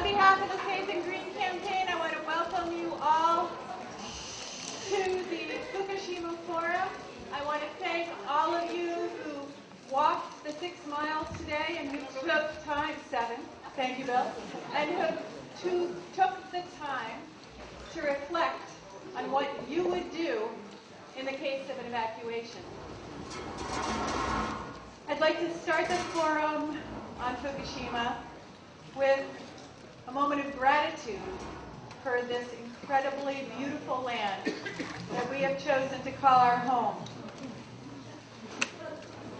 behalf of the Safe and Green campaign, I want to welcome you all to the Fukushima Forum. I want to thank all of you who walked the 6 miles today and who took time, 7, thank you, Bill, and who took the time to reflect on what you would do in the case of an evacuation. I'd like to start the forum on Fukushima with a moment of gratitude for this incredibly beautiful land that we have chosen to call our home.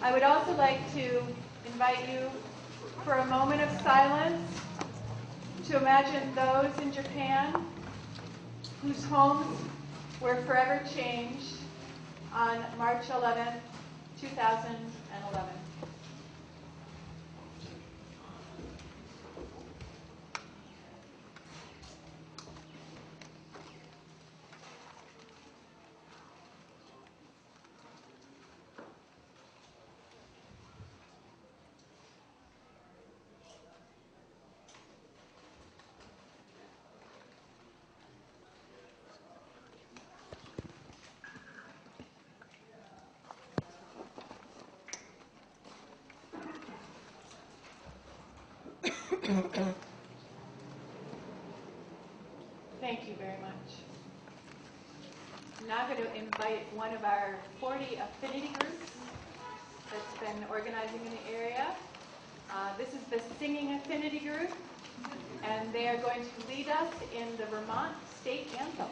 I would also like to invite you for a moment of silence to imagine those in Japan whose homes were forever changed on March 11, 2011. Thank you very much. I'm now going to invite one of our 40 affinity groups that's been organizing in the area. This is the Singing Affinity Group, and they are going to lead us in the Vermont State Anthem.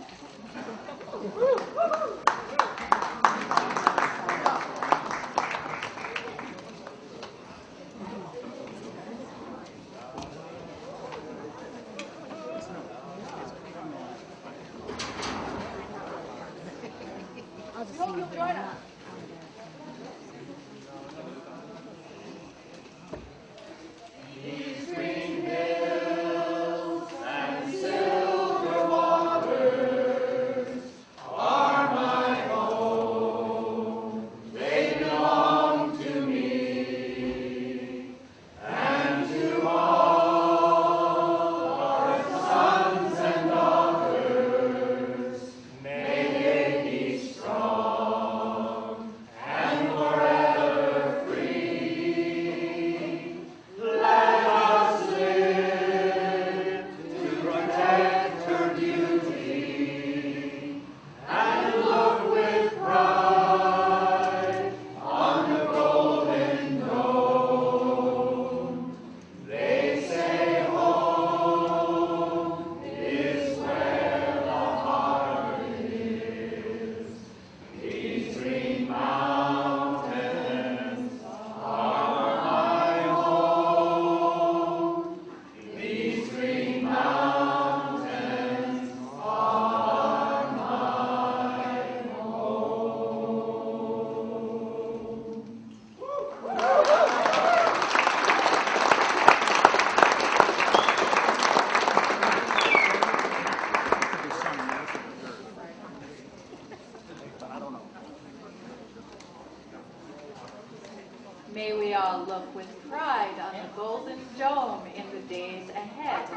May we all look with pride on the Golden Dome in the days ahead.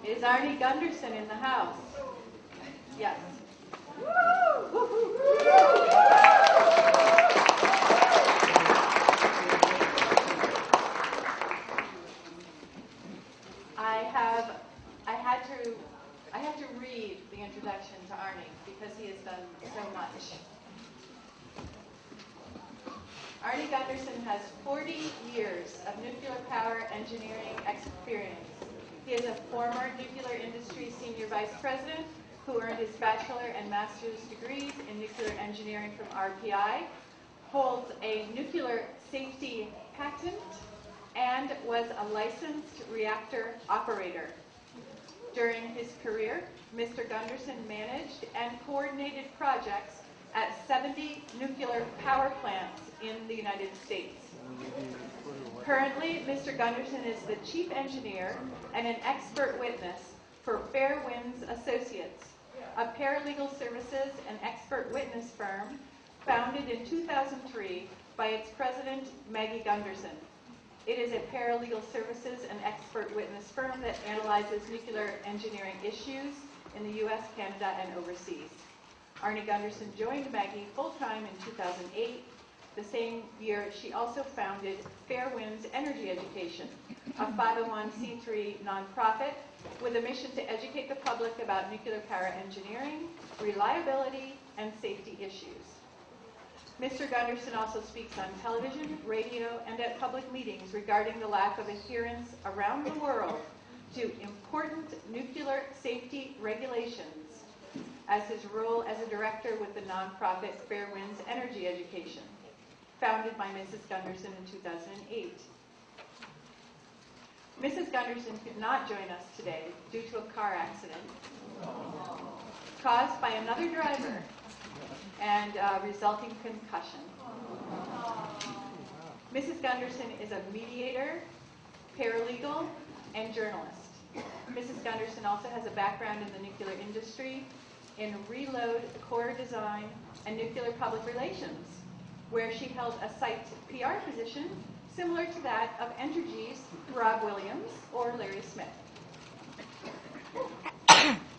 Is Arnie Gunderson in the house? Yes. I had to read the introduction to Arnie because he has done so much. Arnie Gunderson has 40 years of nuclear power engineering experience. He is a former nuclear industry senior vice president who earned his bachelor and master's degrees in nuclear engineering from RPI, holds a nuclear safety patent, and was a licensed reactor operator. During his career, Mr. Gunderson managed and coordinated projects at 70 nuclear power plants in the United States. Currently, Mr. Gunderson is the chief engineer and an expert witness for Fair Winds Associates, a paralegal services and expert witness firm founded in 2003 by its president, Maggie Gunderson. It is a paralegal services and expert witness firm that analyzes nuclear engineering issues in the U.S., Canada, and overseas. Arnie Gunderson joined Maggie full-time in 2008. The same year, she also founded Fair Winds Energy Education, a 501c3 nonprofit with a mission to educate the public about nuclear power engineering, reliability, and safety issues. Mr. Gunderson also speaks on television, radio, and at public meetings regarding the lack of adherence around the world to important nuclear safety regulations as his role as a director with the nonprofit Fair Winds Energy Education, founded by Mrs. Gunderson in 2008. Mrs. Gunderson could not join us today due to a car accident caused by another driver and resulting concussion. Mrs. Gunderson is a mediator, paralegal, and journalist. Mrs. Gunderson also has a background in the nuclear industry in reload, core design, and nuclear public relations, where she held a site PR position similar to that of Entergy's Rob Williams or Larry Smith.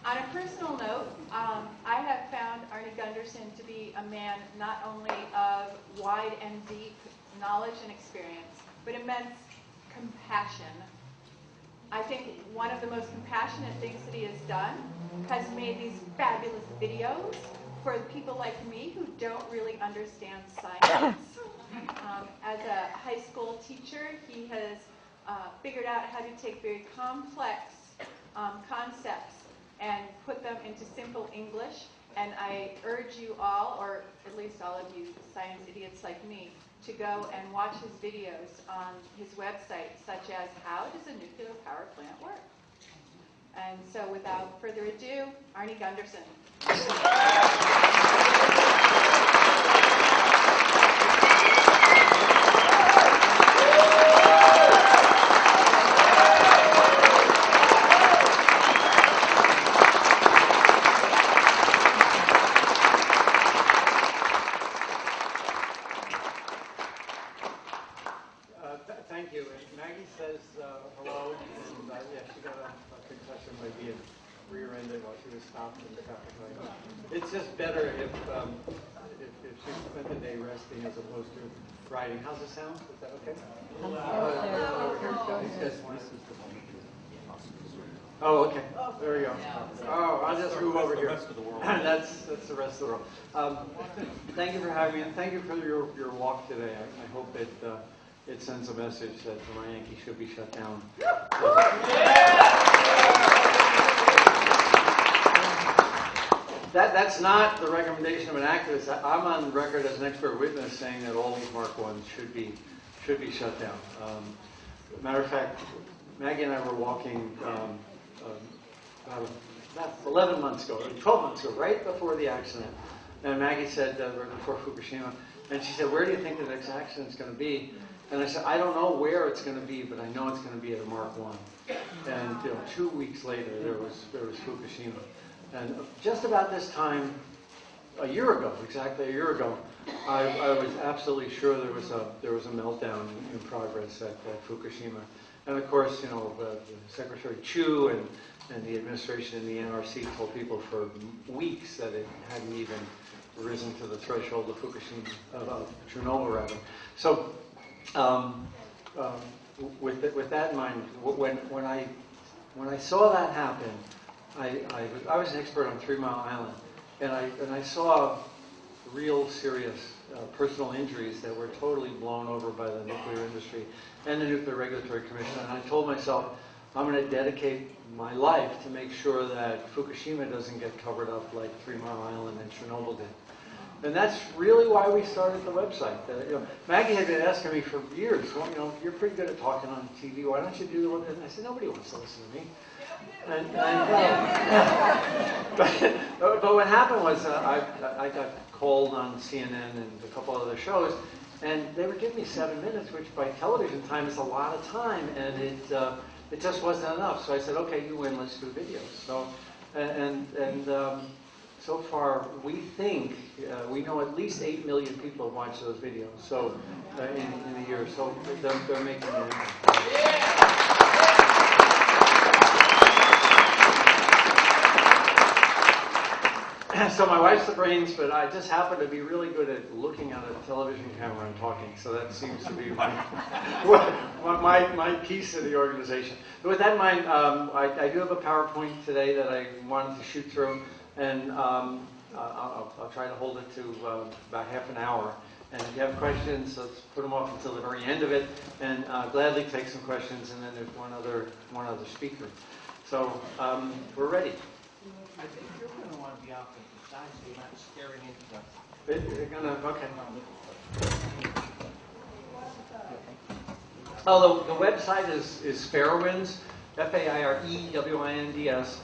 On a personal note, I have found Arnie Gunderson to be a man not only of wide and deep knowledge and experience, but immense compassion. I think one of the most compassionate things that he has done has made these fabulous videos for people like me who don't really understand science. As a high school teacher, he has figured out how to take very complex concepts and put them into simple English. And I urge you all, or at least all of you science idiots like me, to go and watch his videos on his website, such as How Does a Nuclear Power Plant Work? And so without further ado, Arnie Gunderson. Thank you. Maggie says hello, and yeah, she got a concussion by being rear-ended while she was stopped in the traffic light. It's just better if she spent the day resting as opposed to riding. How's it sound? Is that okay? Oh, okay. There we go. Oh, I'll just move over here. That's the rest of the world. Thank you for having me, and thank you for your walk today. I hope it sends a message that the Yankee should be shut down. That's not the recommendation of an activist. I'm on record as an expert witness saying that all these Mark I's should be shut down. Matter of fact, Maggie and I were walking about 11 months ago, or 12 months ago, right before the accident. And Maggie said, right before Fukushima, and she said, "Where do you think the next accident's going to be?" And I said, "I don't know where it's going to be, but I know it's going to be at a Mark I." And 2 weeks later, there was Fukushima. And just about this time, exactly a year ago, I was absolutely sure there was a meltdown in progress at Fukushima. And of course, Secretary Chu and the administration in the NRC told people for weeks that it hadn't even risen to the threshold of Fukushima, of Chernobyl rather. So, with that in mind, when I saw that happen, I was an expert on 3 Mile Island, and I saw real serious personal injuries that were totally blown over by the nuclear industry and the Nuclear Regulatory Commission. And I told myself, I'm going to dedicate my life to make sure that Fukushima doesn't get covered up like 3 Mile Island and Chernobyl did. And that's really why we started the website. Maggie had been asking me for years, well, you're pretty good at talking on TV. Why don't you do the website? And I said, nobody wants to listen to me. But what happened was I got called on CNN and a couple other shows, and they were giving me 7 minutes, which by television time is a lot of time, and it just wasn't enough. So I said, okay, you win, let's do videos. So so far, we think, we know at least 8 million people have watched those videos, so in a year, so they're making an impact. So my wife's the brains, but I just happen to be really good at looking at a television camera and talking, so that seems to be my piece of the organization. But with that in mind, I do have a PowerPoint today that I wanted to shoot through, and I'll try to hold it to about half an hour. And if you have questions, let's put them off until the very end of it, and gladly take some questions, and then there's one other speaker. So we're ready. I think you're going to want to be off to the side so you're not staring into They're gonna, okay. Oh, the website is Fairewinds, Fairewinds,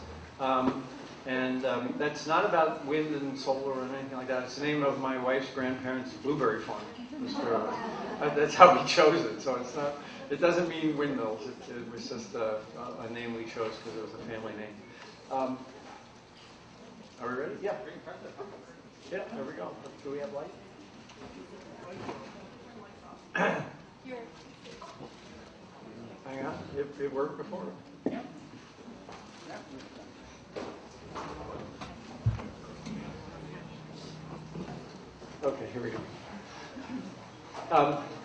and that's not about wind and solar or anything like that. It's the name of my wife's grandparents' blueberry farm. That's how we chose it. So it's not. It doesn't mean windmills. It was just a name we chose because it was a family name. Are we ready? Yeah. Yeah, there we go. Do we have light? Hang on. It worked before. Okay, here we go.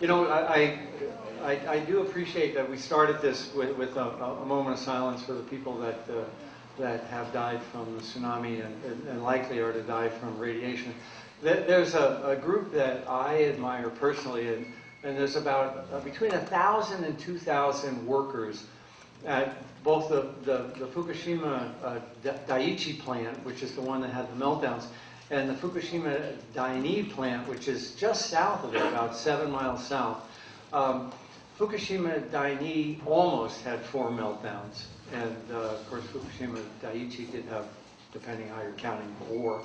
You know, I do appreciate that we started this with a moment of silence for the people that have died from the tsunami and likely are to die from radiation. There's a group that I admire personally, and there's about between 1,000 and 2,000 workers at both the Fukushima Daiichi plant, which is the one that had the meltdowns, and the Fukushima Daini plant, which is just south of it, about 7 miles south. Fukushima Daini almost had 4 meltdowns. And, of course, Fukushima Daiichi did have, depending on how you're counting, the war.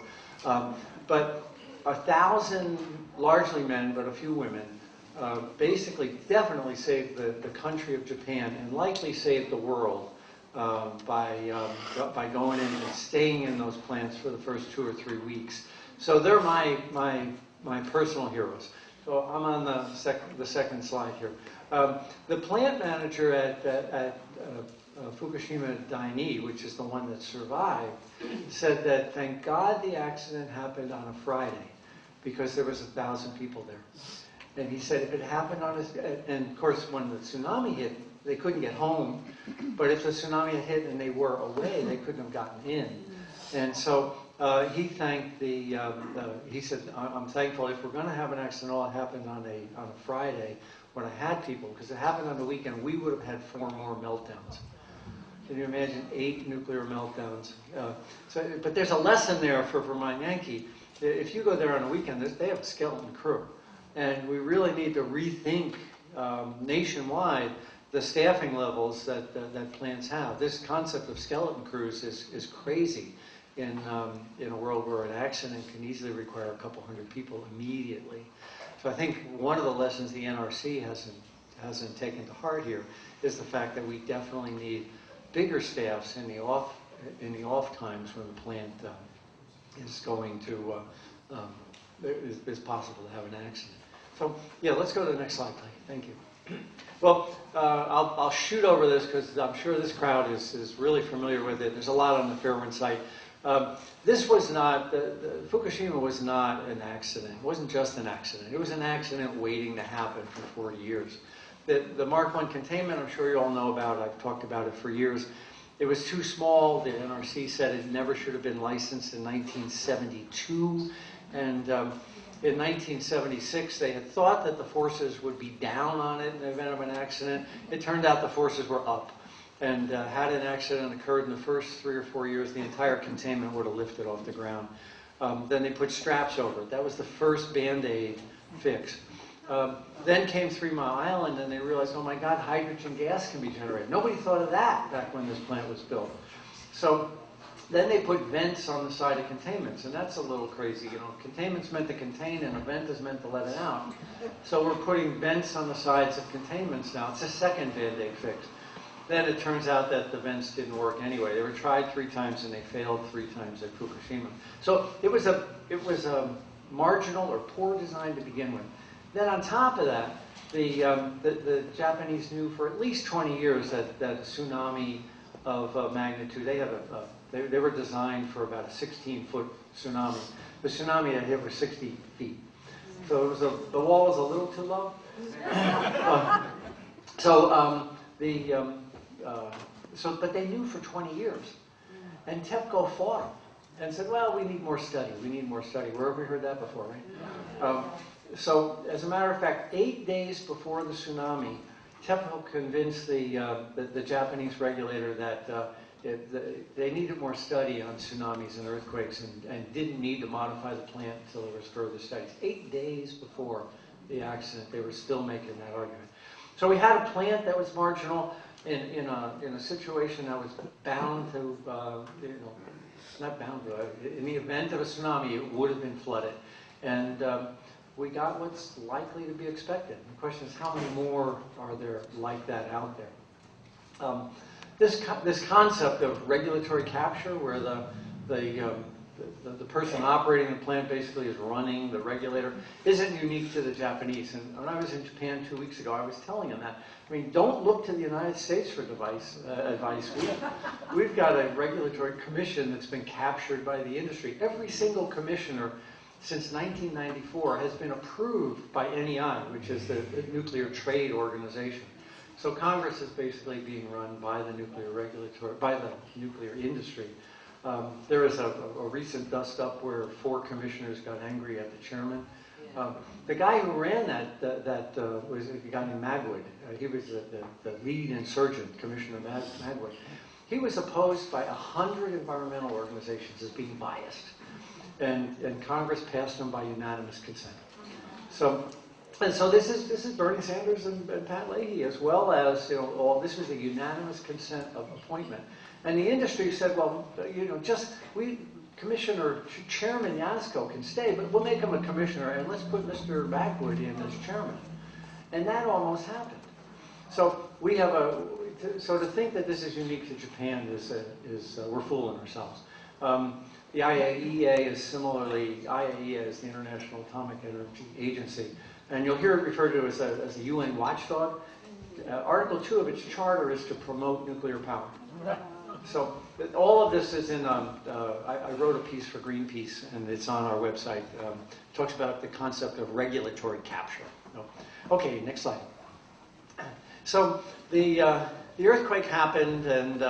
But 1,000, largely men, but a few women, basically definitely saved the country of Japan and likely saved the world by going in and staying in those plants for the first 2 or 3 weeks. So they're my personal heroes. So I'm on the second slide here. The plant manager at Fukushima Daini, which is the one that survived, said that thank God the accident happened on a Friday because there was 1,000 people there. And he said if it happened on and of course when the tsunami hit, they couldn't get home, but if the tsunami had hit and they were away, they couldn't have gotten in. And so he thanked he said, I'm thankful if we're going to have an accident, all it happened on a Friday when I had people, because it happened on the weekend, we would have had 4 more meltdowns. Can you imagine 8 nuclear meltdowns? But there's a lesson there for Vermont Yankee. If you go there on a weekend, they have a skeleton crew. And we really need to rethink nationwide the staffing levels that plants have. This concept of skeleton crews is crazy in a world where an accident can easily require a couple hundred people immediately. So I think one of the lessons the NRC hasn't taken to heart here is the fact that we definitely need bigger staffs in the off times when the plant is going to is possible to have an accident. So yeah, let's go to the next slide, please. Thank you. Well, I'll shoot over this because I'm sure this crowd is really familiar with it. There's a lot on the Fairwind site. This was not, Fukushima was not an accident. It wasn't just an accident. It was an accident waiting to happen for 40 years. The Mark I containment, I'm sure you all know about. I've talked about it for years. It was too small. The NRC said it never should have been licensed in 1972. And in 1976, they had thought that the forces would be down on it in the event of an accident. It turned out the forces were up. And had an accident occurred in the first 3 or 4 years, the entire containment would have lifted off the ground. Then they put straps over it. That was the first Band-Aid fix. Then came 3 Mile Island, and they realized, oh my God, hydrogen gas can be generated. Nobody thought of that back when this plant was built. So then they put vents on the side of containments, and that's a little crazy. You know, containment's meant to contain, and a vent is meant to let it out. So we're putting vents on the sides of containments now. It's a second Band-Aid fix. then it turns out that the vents didn't work anyway. They were tried 3 times and they failed 3 times at Fukushima. So it was a marginal or poor design to begin with. Then on top of that, the Japanese knew for at least 20 years that a tsunami of magnitude, they were designed for about a 16-foot tsunami. The tsunami that hit was 60 feet. So the wall was a little too low. But they knew for 20 years. And TEPCO fought them and said, well, we need more study. We need more study. Where have we heard that before, right? So as a matter of fact, 8 days before the tsunami, TEPCO convinced the Japanese regulator that they needed more study on tsunamis and earthquakes and didn't need to modify the plant until there was further studies. 8 days before the accident, they were still making that argument. So we had a plant that was marginal in a situation that was bound to, not bound to, in the event of a tsunami, it would have been flooded. And we got what's likely to be expected. The question is, how many more are there like that out there? This concept of regulatory capture, where the person operating the plant basically is running the regulator, isn't unique to the Japanese. And when I was in Japan 2 weeks ago, I was telling them that. I mean, don't look to the United States for advice. We've got a regulatory commission that's been captured by the industry. Every single commissioner since 1994 has been approved by NEI, which is the nuclear trade organization. So Congress is basically being run by the nuclear industry. There was a recent dust-up where 4 commissioners got angry at the chairman. The guy who ran that was a guy named Magwood. He was the lead insurgent, Commissioner Magwood. He was opposed by 100 environmental organizations as being biased. And Congress passed them by unanimous consent. So this is Bernie Sanders and Pat Leahy, as well as this was a unanimous consent of appointment. And the industry said, well, Commissioner Chairman Yasko can stay, but we'll make him a commissioner and let's put Mr. Magwood in as chairman. And that almost happened. So to think that this is unique to Japan is we're fooling ourselves. The IAEA is similarly, IAEA is the International Atomic Energy Agency, and you'll hear it referred to as a UN watchdog. Article 2 of its charter is to promote nuclear power. So all of this is in, I wrote a piece for Greenpeace, and it's on our website. It talks about the concept of regulatory capture. Okay, next slide. So the earthquake happened, and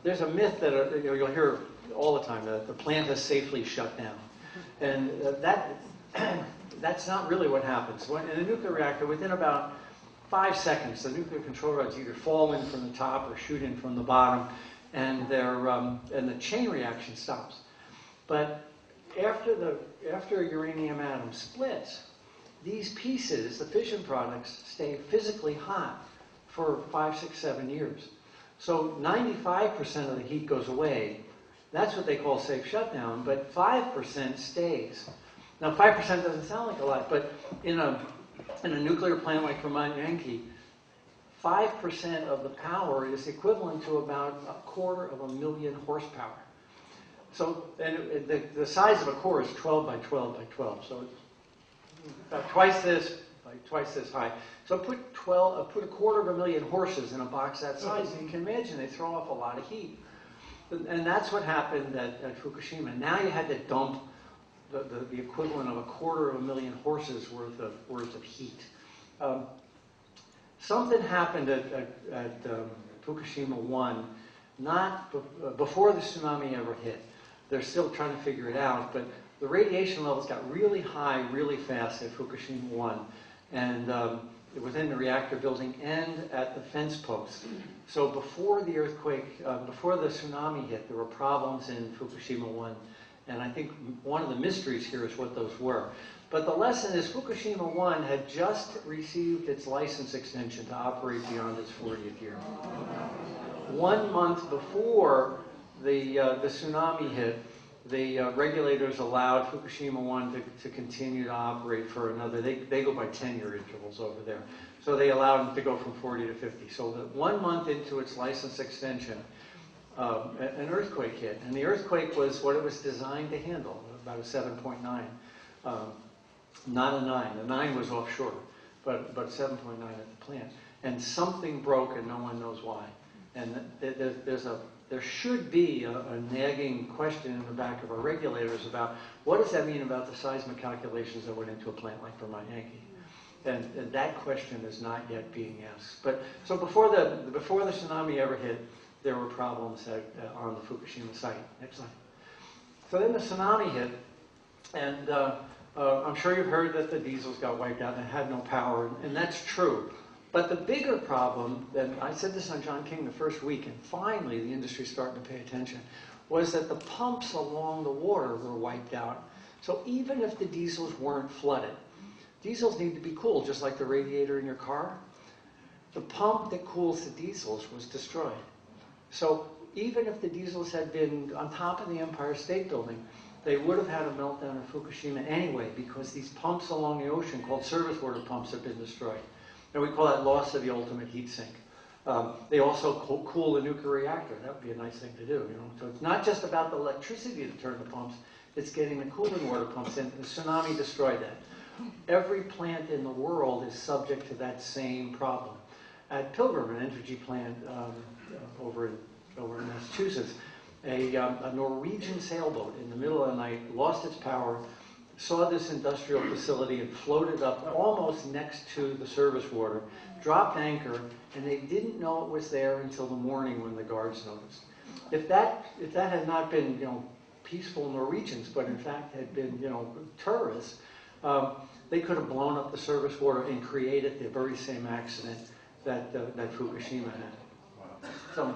there's a myth that you'll hear all the time, that the plant has safely shut down. And that's not really what happens. In a nuclear reactor, within about 5 seconds, the nuclear control rods either fall in from the top or shoot in from the bottom, and the chain reaction stops. But after a uranium atom splits, these pieces, the fission products, stay physically hot for 5, 6, 7 years. So 95% of the heat goes away. That's what they call safe shutdown, but 5% stays. Now 5% doesn't sound like a lot, but in a nuclear plant like Vermont Yankee, 5% of the power is equivalent to about 250,000 horsepower. So, and the size of a core is 12 by 12 by 12. So it's about twice this high. So put 250,000 horses in a box that size, and you can imagine they throw off a lot of heat. And that's what happened at Fukushima. Now you had to dump the equivalent of 250,000 horses worth of heat. Something happened at Fukushima 1, not before the tsunami ever hit. They're still trying to figure it out, but the radiation levels got really high really fast at Fukushima 1, and within the reactor building and at the fence posts. So before the earthquake, before the tsunami hit, there were problems in Fukushima 1, and I think one of the mysteries here is what those were. But the lesson is Fukushima 1 had just received its license extension to operate beyond its 40th year. 1 month before the tsunami hit, the regulators allowed Fukushima 1 to continue to operate for another, they go by 10-year intervals over there. So they allowed them to go from 40 to 50. So 1 month into its license extension, an earthquake hit. And the earthquake was what it was designed to handle, about a 7.9. Not a 9. The 9 was offshore, but 7.9 at the plant. And something broke and no one knows why. And there should be a nagging question in the back of our regulators about what does that mean about the seismic calculations that went into a plant like Vermont Yankee? And that question is not yet being asked. But so before the tsunami ever hit, there were problems on the Fukushima site. Next slide. So then the tsunami hit, and I'm sure you've heard that the diesels got wiped out and had no power, and that's true. But the bigger problem, and I said this on John King the first week, and finally the industry's starting to pay attention, was that the pumps along the water were wiped out. So even if the diesels weren't flooded, diesels need to be cooled, just like the radiator in your car. The pump that cools the diesels was destroyed. So even if the diesels had been on top of the Empire State Building, they would have had a meltdown in Fukushima anyway, because these pumps along the ocean, called surface water pumps, have been destroyed. And we call that loss of the ultimate heat sink. They also cool the nuclear reactor. That would be a nice thing to do, you know. So it's not just about the electricity to turn the pumps, it's getting the cooling water pumps in. The tsunami destroyed that. Every plant in the world is subject to that same problem. At Pilgrim, an energy plant over in Massachusetts, a Norwegian sailboat in the middle of the night lost its power, saw this industrial facility and floated up almost next to the service water, dropped anchor, and they didn't know it was there until the morning when the guards noticed. If that had not been, you know, peaceful Norwegians, but in fact had been, you know, tourists, they could have blown up the service water and created the very same accident that Fukushima had. So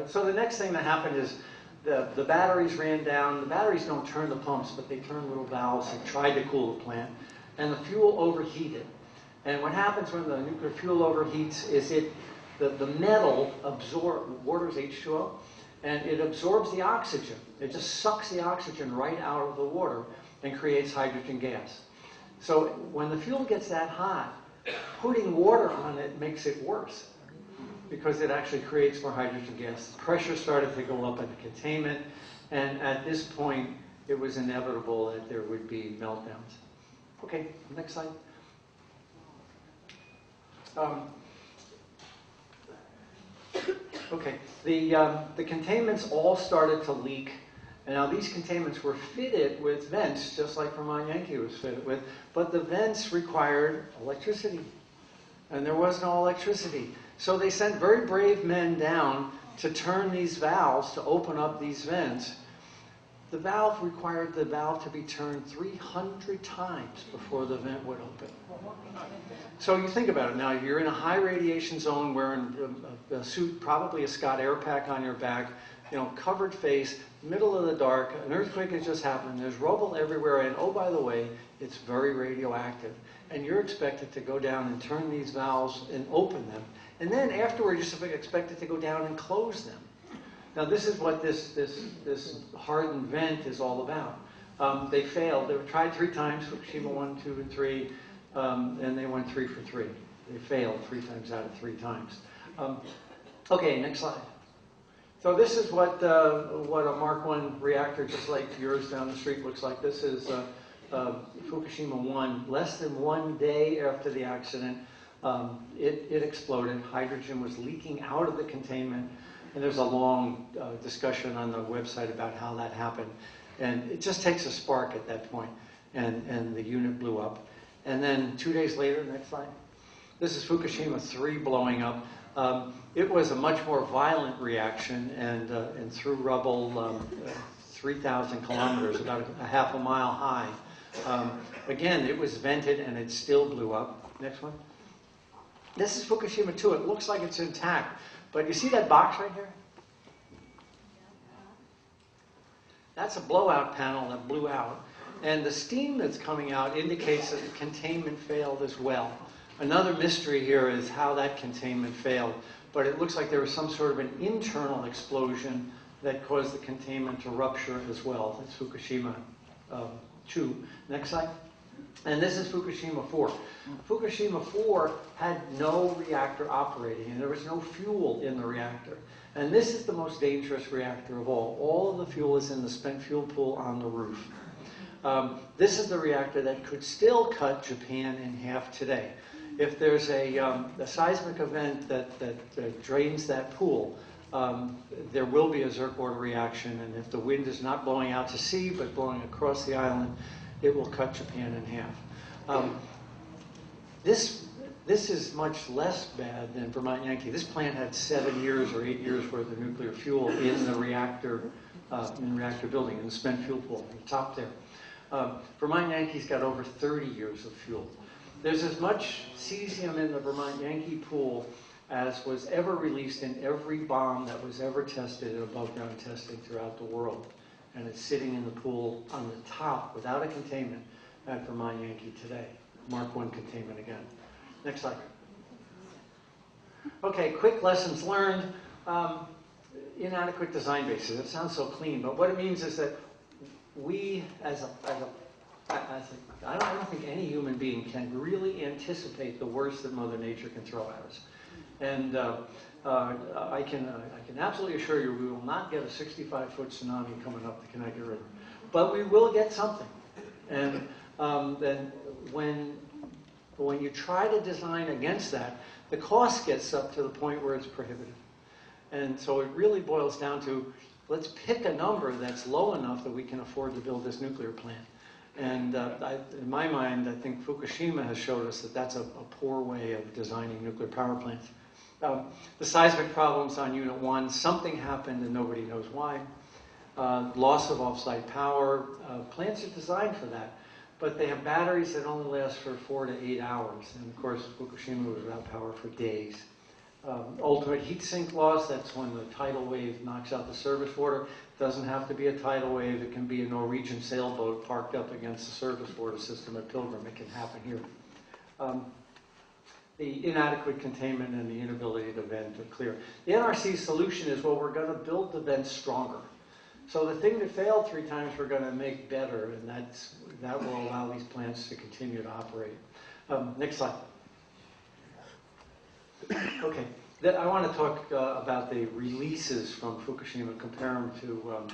so the next thing that happened is the batteries ran down. The batteries don't turn the pumps, but they turn little valves that tried to cool the plant, and the fuel overheated. And what happens when the nuclear fuel overheats is the metal water's H2O, and it absorbs the oxygen. It just sucks the oxygen right out of the water and creates hydrogen gas. So when the fuel gets that hot, putting water on it makes it worse, because it actually creates more hydrogen gas. The pressure started to go up at the containment, and at this point, it was inevitable that there would be meltdowns. Okay, next slide. Okay, the containments all started to leak. And now these containments were fitted with vents, just like Vermont Yankee was fitted with, but the vents required electricity, and there was no electricity. So they sent very brave men down to turn these valves, to open up these vents. The valve required the valve to be turned 300 times before the vent would open. So you think about it now, you're in a high radiation zone wearing a suit, probably a Scott air pack on your back, you know, covered face, middle of the dark, an earthquake has just happened, there's rubble everywhere, and oh, by the way, it's very radioactive. And you're expected to go down and turn these valves and open them. And then afterwards, you're expected to go down and close them. Now, this is what this hardened vent is all about. They failed. They were tried 3 times, Fukushima 1, 2, and 3, and they went 3 for 3. They failed 3 times out of 3 times. Okay, next slide. So this is what a Mark I reactor, just like yours down the street, looks like. This is Fukushima 1. Less than 1 day after the accident, it exploded. Hydrogen was leaking out of the containment. And there's a long discussion on the website about how that happened. And it just takes a spark at that point, and the unit blew up. And then 2 days later, next slide, this is Fukushima 3 blowing up. It was a much more violent reaction, and through rubble 3,000 kilometers, about a half a mile high. Again, it was vented, and it still blew up. Next one. This is Fukushima 2. It looks like it's intact. But you see that box right here? That's a blowout panel that blew out. And the steam that's coming out indicates that the containment failed as well. Another mystery here is how that containment failed. But it looks like there was some sort of an internal explosion that caused the containment to rupture as well. That's Fukushima 2. Next slide. And this is Fukushima 4. Fukushima 4 had no reactor operating, and there was no fuel in the reactor. And this is the most dangerous reactor of all. All of the fuel is in the spent fuel pool on the roof. This is the reactor that could still cut Japan in half today. If there's a seismic event that drains that pool, there will be a Zircon reaction, and if the wind is not blowing out to sea but blowing across the island, it will cut Japan in half. This is much less bad than Vermont Yankee. This plant had 7 years or 8 years worth of nuclear fuel in the reactor building, in the spent fuel pool, on the top there. Vermont Yankee's got over 30 years of fuel. There's as much cesium in the Vermont Yankee pool as was ever released in every bomb that was ever tested in above-ground testing throughout the world. And it's sitting in the pool on the top without a containment at Vermont Yankee today. Mark I containment again. Next slide. Okay, quick lessons learned. Inadequate design basis. It sounds so clean, but what it means is that we, I don't think any human being can really anticipate the worst that Mother Nature can throw at us. And I can absolutely assure you we will not get a 65-foot tsunami coming up the Connecticut River. But we will get something. And then when you try to design against that, the cost gets up to the point where it's prohibitive. And so it really boils down to, let's pick a number that's low enough that we can afford to build this nuclear plant. And in my mind, I think Fukushima has showed us that that's a poor way of designing nuclear power plants. The seismic problems on Unit 1, something happened and nobody knows why. Loss of off-site power. Plants are designed for that, but they have batteries that only last for 4 to 8 hours. And of course, Fukushima was without power for days. Ultimate heat sink loss, that's when the tidal wave knocks out the surface water. It doesn't have to be a tidal wave. It can be a Norwegian sailboat parked up against the surface water system at Pilgrim. It can happen here. The inadequate containment and the inability to vent are clear. The NRC's solution is, well, we're going to build the vents stronger. So the thing that failed 3 times, we're going to make better, and that will allow these plants to continue to operate. Next slide. Okay, I want to talk about the releases from Fukushima, compare them to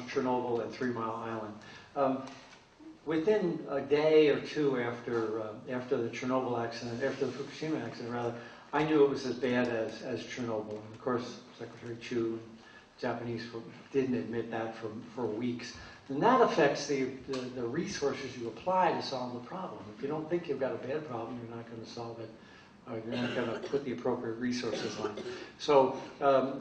Chernobyl and 3 Mile Island. Within a day or 2 after the Chernobyl accident, after the Fukushima accident rather, I knew it was as bad as Chernobyl. And of course, Secretary Chu, Japanese, didn't admit that for weeks. And that affects the resources you apply to solve the problem. If you don't think you've got a bad problem, you're not going to solve it. You're not going to put the appropriate resources on it. So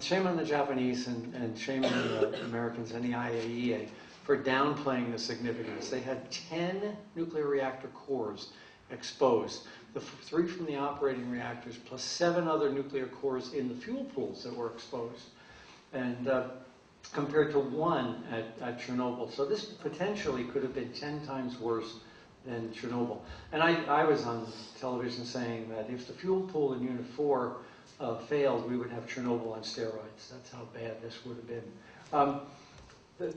shame on the Japanese and shame on the Americans and the IAEA for downplaying the significance. They had 10 nuclear reactor cores exposed. The 3 from the operating reactors plus 7 other nuclear cores in the fuel pools that were exposed. And compared to 1 at Chernobyl. So this potentially could have been 10 times worse than Chernobyl. And I was on television saying that if the fuel pool in Unit 4 failed, we would have Chernobyl on steroids. That's how bad this would have been.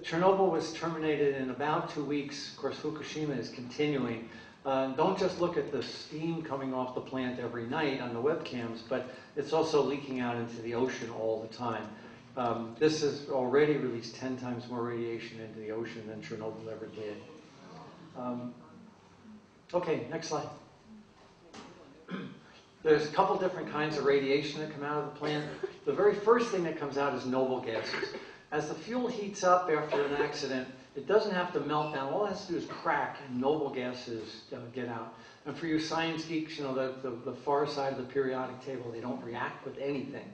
Chernobyl was terminated in about 2 weeks. Of course, Fukushima is continuing. Don't just look at the steam coming off the plant every night on the webcams, but it's also leaking out into the ocean all the time. This has already released 10 times more radiation into the ocean than Chernobyl ever did. Okay, next slide. There's a couple different kinds of radiation that come out of the plant. The very first thing that comes out is noble gases. As the fuel heats up after an accident, it doesn't have to melt down. All it has to do is crack, and noble gases get out. And for you science geeks, you know, the far side of the periodic table, they don't react with anything.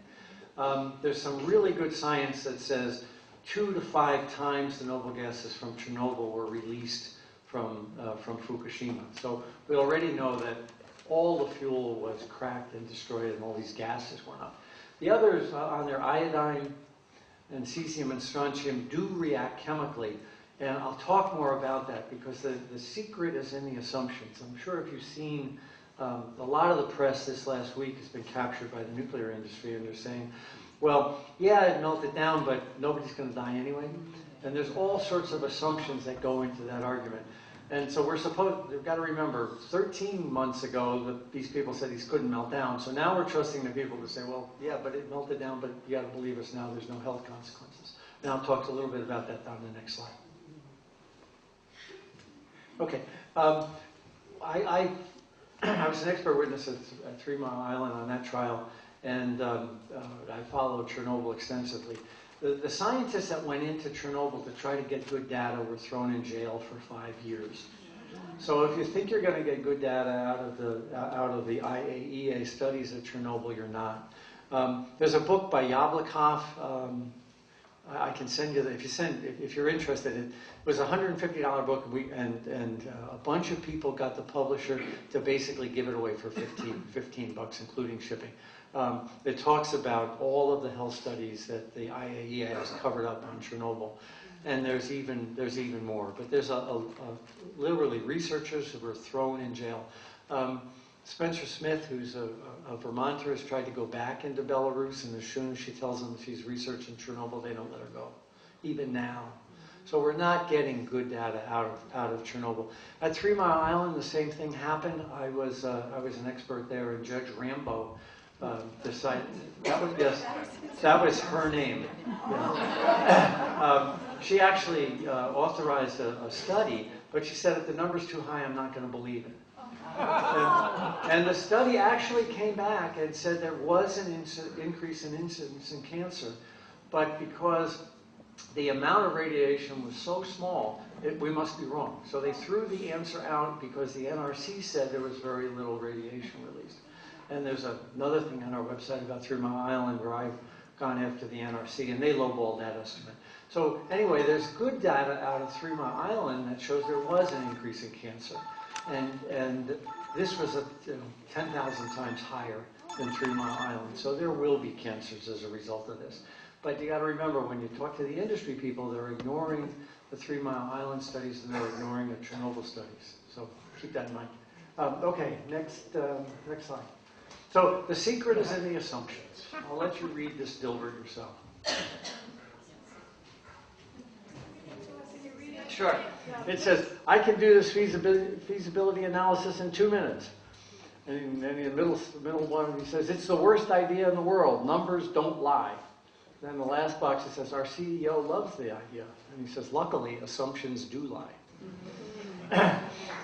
There's some really good science that says 2 to 5 times the noble gases from Chernobyl were released from Fukushima. So we already know that all the fuel was cracked and destroyed and all these gases went up. The others on their iodine and cesium and strontium do react chemically. And I'll talk more about that because the secret is in the assumptions. I'm sure if you've seen a lot of the press this last week has been captured by the nuclear industry, and they're saying, well, yeah, it melted down, but nobody's going to die anyway. And there's all sorts of assumptions that go into that argument. And so we've got to remember, 13 months ago, these people said these couldn't melt down. So now we're trusting the people to say, well, yeah, but it melted down, but you got to believe us now, there's no health consequences. And I'll talk a little bit about that on the next slide. Okay. I was an expert witness at 3 Mile Island on that trial, and I followed Chernobyl extensively. The scientists that went into Chernobyl to try to get good data were thrown in jail for 5 years. So if you think you're going to get good data out of the IAEA studies at Chernobyl, you're not. There's a book by Yablokov. I can send you that if you're interested. It was a $150 book, and a bunch of people got the publisher to basically give it away for $15, including shipping. It talks about all of the health studies that the IAEA has covered up on Chernobyl, and there's even more. But there's literally researchers who were thrown in jail. Spencer Smith, who's a Vermonter, has tried to go back into Belarus, and as soon as she tells them she's researching Chernobyl, they don't let her go, even now. So we're not getting good data out of Chernobyl. At 3 Mile Island, the same thing happened. I was an expert there, and Judge Rambo decided that was her name. Yeah. She actually authorized a study, but she said if the number's too high, I'm not going to believe it. And the study actually came back and said there was an increase in incidence in cancer, but because the amount of radiation was so small, we must be wrong. So they threw the answer out because the NRC said there was very little radiation released. And there's another thing on our website about 3 Mile Island where I've gone after the NRC, and they lowballed that estimate. So anyway, there's good data out of 3 Mile Island that shows there was an increase in cancer. And this was 10,000 times higher than 3 Mile Island. So there will be cancers as a result of this. But you got to remember, when you talk to the industry people, they're ignoring the 3 Mile Island studies and they're ignoring the Chernobyl studies. So keep that in mind. Okay, next slide. So the secret is in the assumptions. I'll let you read this Dilbert yourself. Sure. It says, I can do this feasibility analysis in 2 minutes. And then in the middle one, he says, it's the worst idea in the world. Numbers don't lie. Then the last box, it says, our CEO loves the idea. And he says, luckily, assumptions do lie.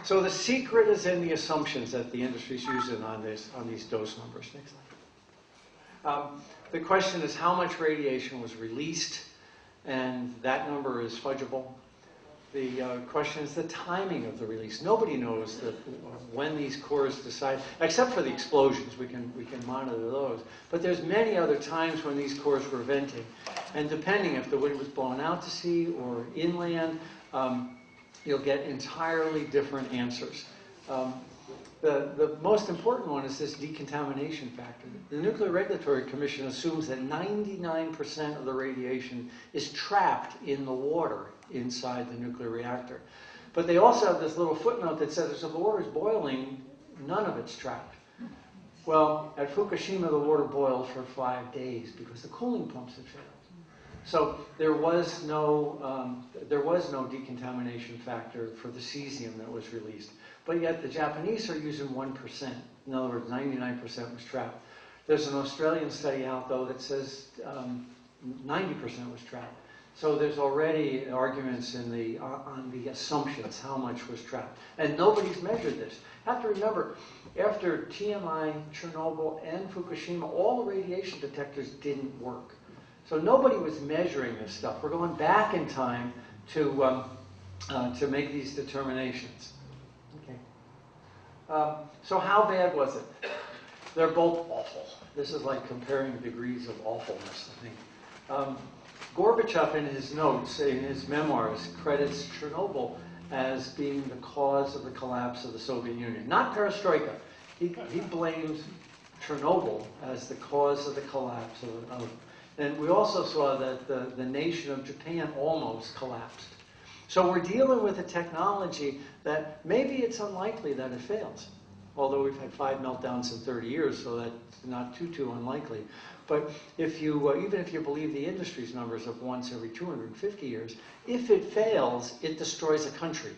So the secret is in the assumptions that the industry's using on these dose numbers. Next slide. The question is how much radiation was released, and that number is fudgeable. The question is the timing of the release. Nobody knows when these cores decide, except for the explosions. We can monitor those. But there's many other times when these cores were venting, and depending if the wind was blowing out to sea or inland, you'll get entirely different answers. The most important one is this decontamination factor. The Nuclear Regulatory Commission assumes that 99% of the radiation is trapped in the water inside the nuclear reactor. But they also have this little footnote that says if the water is boiling, none of it's trapped. Well, at Fukushima, the water boiled for 5 days because the cooling pumps had failed. So there was no decontamination factor for the cesium that was released. But yet the Japanese are using 1%. In other words, 99% was trapped. There's an Australian study out, though, that says 90% was trapped. So there's already arguments on the assumptions, how much was trapped. And nobody's measured this. You have to remember, after TMI, Chernobyl, and Fukushima, all the radiation detectors didn't work. So nobody was measuring this stuff. We're going back in time to make these determinations. Okay. So how bad was it? They're both awful. This is like comparing degrees of awfulness, I think. Gorbachev, in his notes, in his memoirs, credits Chernobyl as being the cause of the collapse of the Soviet Union. Not perestroika. He blames Chernobyl as the cause of the collapse of and we also saw that the nation of Japan almost collapsed. So we're dealing with a technology that maybe it's unlikely that it fails. although we've had 5 meltdowns in 30 years, so that's not too unlikely. But if you, even if you believe the industry's numbers of once every 250 years, if it fails, it destroys a country.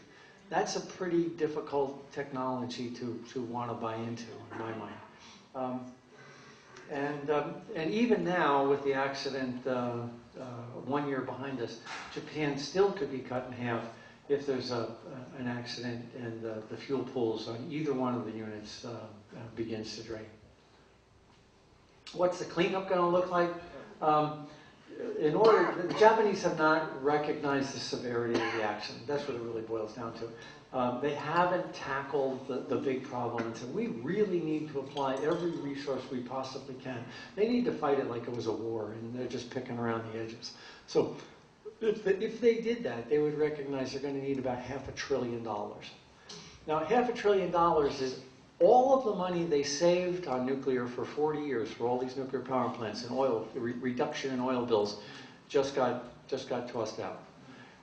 That's a pretty difficult technology to want to buy into, in my mind. And even now, with the accident 1 year behind us, Japan still could be cut in half if there's an accident and the fuel pools on either one of the units begins to drain. What's the cleanup going to look like? The Japanese have not recognized the severity of the accident. That's what it really boils down to. They haven't tackled the big problem and said, we really need to apply every resource we possibly can. They need to fight it like it was a war, and they're just picking around the edges. So if they did that, they would recognize they're going to need about $500 billion. Now, $500 billion is all of the money they saved on nuclear for 40 years for all these nuclear power plants and oil, reduction in oil bills just got tossed out.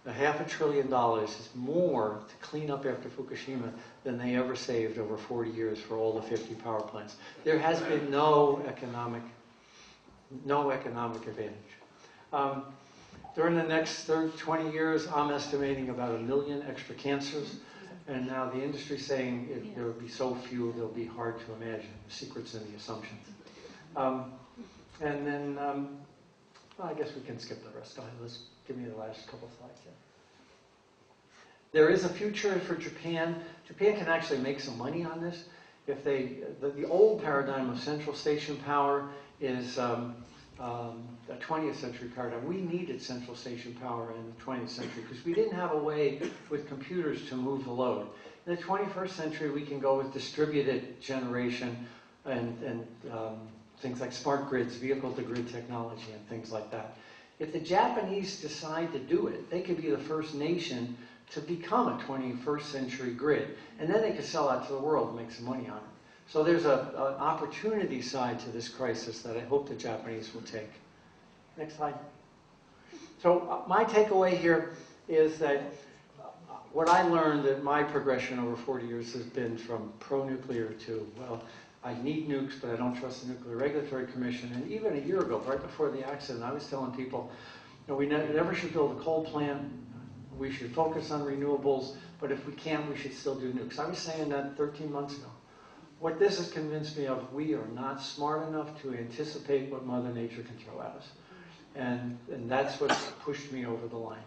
$500 billion is more to clean up after Fukushima than they ever saved over 40 years for all the 50 power plants. There has been no economic advantage. During the next 20 years, I'm estimating about 1 million extra cancers. And now the industry's saying if there will be so few, they'll be hard to imagine. The secret's in the assumptions. And then, well, I guess we can skip the rest. Let's give me the last couple slides here. There is a future for Japan. Japan can actually make some money on this. If the old paradigm of central station power is a 20th century paradigm. We needed central station power in the 20th century because we didn't have a way with computers to move the load. In the 21st century, we can go with distributed generation and things like smart grids, vehicle-to-grid technology, and things like that. If the Japanese decide to do it, they could be the first nation to become a 21st century grid, and then they could sell out to the world and make some money on it. So there's an opportunity side to this crisis that I hope the Japanese will take. Next slide. So my takeaway here is that what I learned in my progression over 40 years has been from pro-nuclear to, well, I need nukes, but I don't trust the Nuclear Regulatory Commission. And even a year ago, right before the accident, I was telling people, we never should build a coal plant. We should focus on renewables, but if we can't, we should still do nukes. I was saying that 13 months ago. What this has convinced me of, we are not smart enough to anticipate what Mother Nature can throw at us. And that's what's pushed me over the line.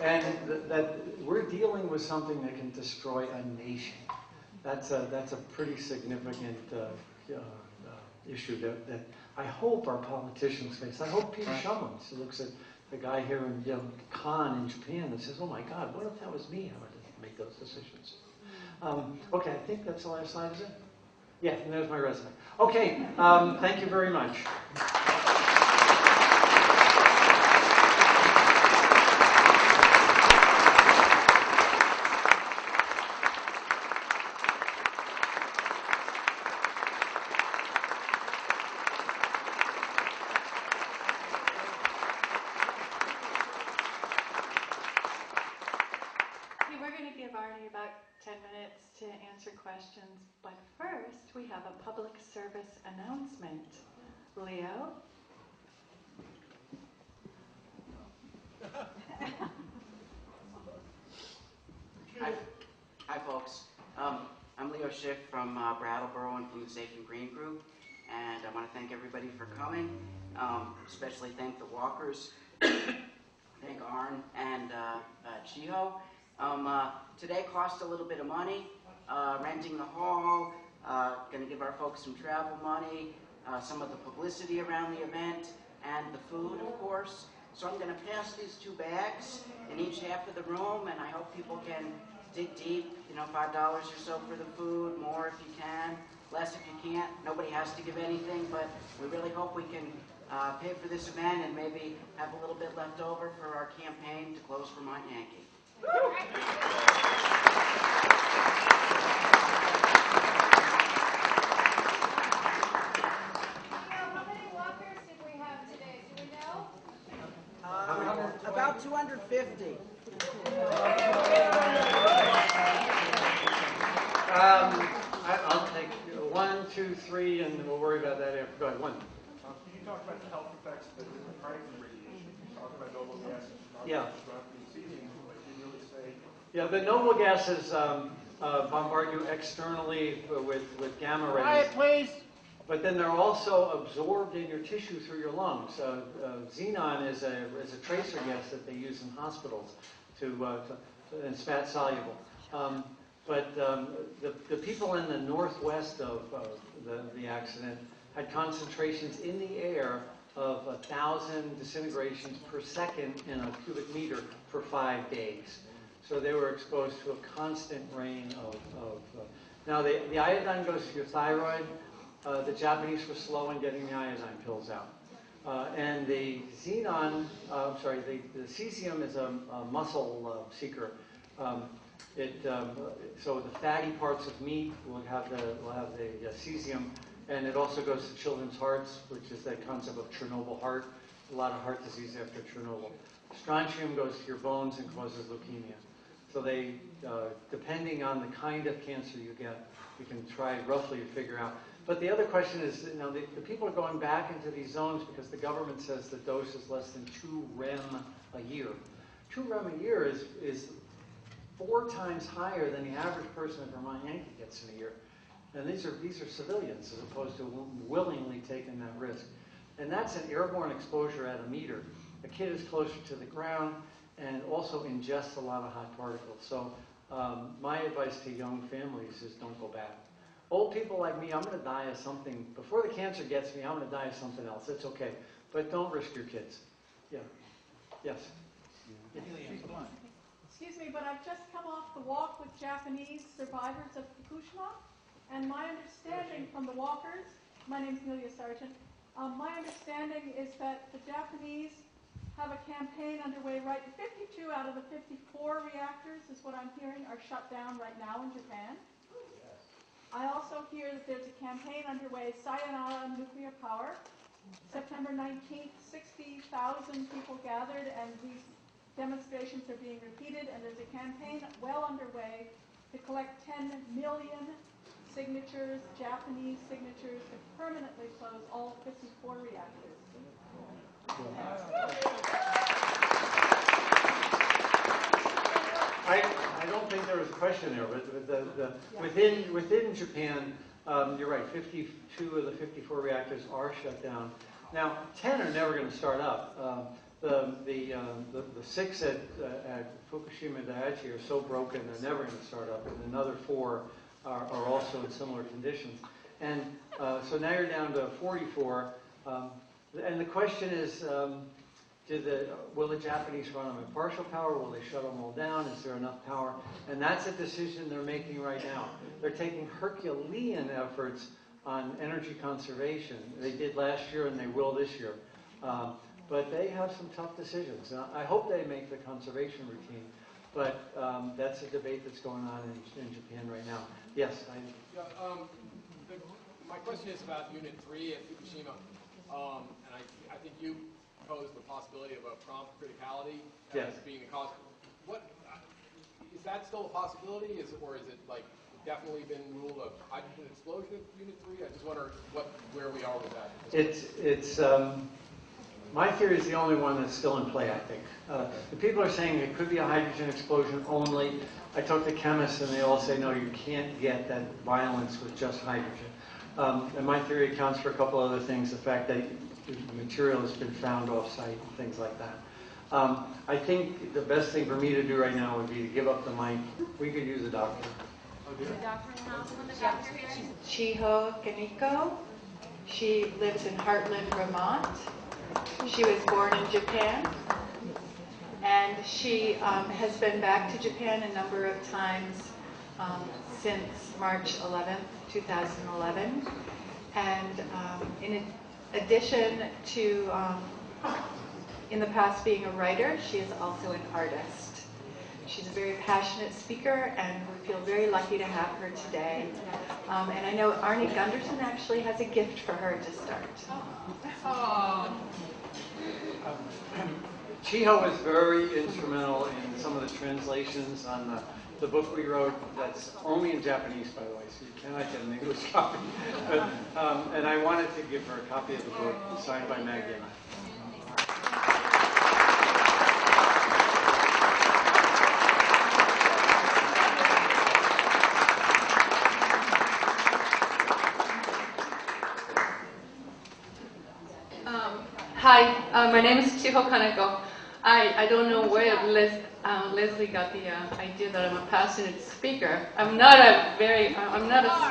And that we're dealing with something that can destroy a nation. That's a pretty significant issue that I hope our politicians face. I hope Peter Shumlin looks at the guy here in Khan in Japan and says, oh my God, what if that was me? I would make those decisions. Okay, I think that's the last slide, is it? Yeah, and there's my resume. Okay, thank you very much. Arnie about 10 minutes to answer questions, but first we have a public service announcement. Leo? Hi folks. I'm Leo Schick from Brattleboro and from the Safe and Green Group, and I want to thank everybody for coming, especially thank the walkers, thank Arnie and Chiho. Today cost a little bit of money, renting the hall, going to give our folks some travel money, some of the publicity around the event, and the food, of course. So I'm going to pass these 2 bags in each half of the room, and I hope people can dig deep, $5 or so for the food, more if you can, less if you can't. Nobody has to give anything, but we really hope we can pay for this event and maybe have a little bit left over for our campaign to close Vermont Yankee. How many walkers did we have today? Do we know? 50. I'll take 1, 2, 3, and we'll worry about that after. Go ahead, 1. Can you talk about the health effects of the carbon radiation? You talk about noble gases. Yeah. Cesium, but you really say. Yeah, the noble gases bombard you externally with gamma rays. Quiet, please. But then they're also absorbed in your tissue through your lungs. Xenon is a tracer gas that they use in hospitals and it's fat soluble. But the people in the northwest of the accident had concentrations in the air of 1,000 disintegrations per second in a cubic meter for 5 days. So they were exposed to a constant rain of now the iodine goes to your thyroid. The Japanese were slow in getting the iodine pills out. And the xenon, the cesium is a muscle seeker. So the fatty parts of meat will have the cesium, and it also goes to children's hearts, which is that concept of Chernobyl heart. A lot of heart disease after Chernobyl. Strontium goes to your bones and causes leukemia. So they, depending on the kind of cancer you get, you can try roughly to figure out. But the other question is, the people are going back into these zones because the government says the dose is less than 2 rem a year. 2 rem a year is 4 times higher than the average person in Vermont Yankee gets in a year. And these are civilians as opposed to willingly taking that risk. And that's an airborne exposure at a meter. A kid is closer to the ground and also ingests a lot of hot particles. So my advice to young families is don't go back. Old people like me, I'm going to die of something. Before the cancer gets me, I'm going to die of something else. It's okay. But don't risk your kids. Yeah. Yes. Excuse me, but I've just come off the walk with Japanese survivors of Fukushima, and my understanding from the walkers, my name's Amelia Sargent, my understanding is that the Japanese have a campaign underway, right? 52 out of the 54 reactors, is what I'm hearing, are shut down right now in Japan. I also hear that there's a campaign underway, Sayonara Nuclear Power. September 19th, 60,000 people gathered, and these demonstrations are being repeated, and there's a campaign well underway to collect 10 million signatures, Japanese signatures, to permanently close all 54 reactors. I don't think there was a question there, but within Japan, you're right, 52 of the 54 reactors are shut down. Now, 10 are never going to start up. The 6 at Fukushima Daiichi are so broken they're never going to start up, and another 4 are also in similar conditions. And so now you're down to 44, and the question is, will the Japanese run them at partial power? Will they shut them all down? Is there enough power? And that's a decision they're making right now. They're taking Herculean efforts on energy conservation. They did last year and they will this year. But they have some tough decisions. Now, I hope they make the conservation routine, but that's a debate that's going on in Japan right now. Yes? My question is about Unit 3 at Fukushima, and I think you posed the possibility of a prompt criticality as being the cause. What is that still a possibility? Or is it like definitely been ruled a hydrogen explosion at Unit 3? I just wonder where we are with that. It's my theory is the only one that's still in play, I think. The people are saying it could be a hydrogen explosion only. I talk to chemists and they all say, no, you can't get that violence with just hydrogen. And my theory accounts for a couple other things. The fact that the material has been found off-site and things like that. I think the best thing for me to do right now would be to give up the mic. We could use a doctor. The doctor when the doctor here. Chiho Kane. She lives in Heartland, Vermont. She was born in Japan, and she has been back to Japan a number of times since March 11th, 2011. And in addition to, in the past being a writer, she is also an artist. She's a very passionate speaker, and we feel very lucky to have her today. And I know Arnie Gunderson actually has a gift for her to start. Chiho was very instrumental in some of the translations on the book we wrote. That's only in Japanese, by the way, so you cannot get an English copy. And I wanted to give her a copy of the book signed by Maggie and I. Hi, my name is Chiho Kane. I don't know where Leslie got the idea that I'm a passionate speaker. I'm not a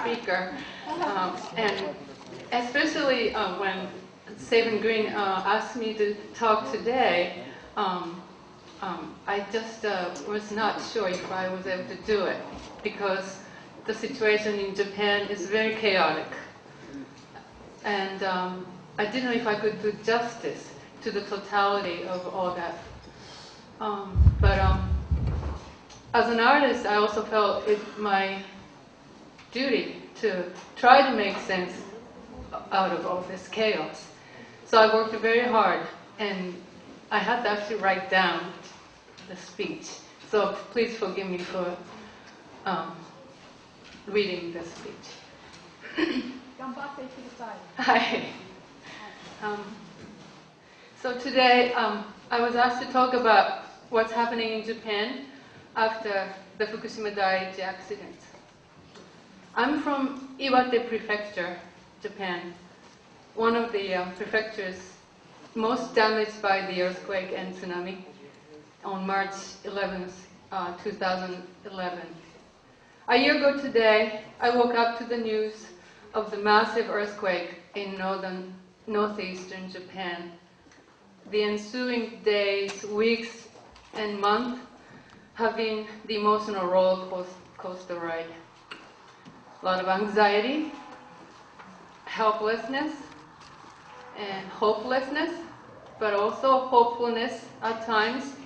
speaker, and especially when Saban Green asked me to talk today, I just was not sure if I was able to do it because the situation in Japan is very chaotic, and I didn't know if I could do justice to the totality of all that. But as an artist, I also felt it my duty to try to make sense out of all this chaos. So I worked very hard, and I had to actually write down the speech. So please forgive me for reading the speech. Hi. So today, I was asked to talk about what's happening in Japan after the Fukushima Daiichi accident. I'm from Iwate Prefecture, Japan, one of the prefectures most damaged by the earthquake and tsunami on March 11th, 2011. A year ago today, I woke up to the news of the massive earthquake in northeastern Japan. The ensuing days, weeks, and months have been the emotional roller coaster ride. A lot of anxiety, helplessness, and hopelessness, but also hopefulness at times,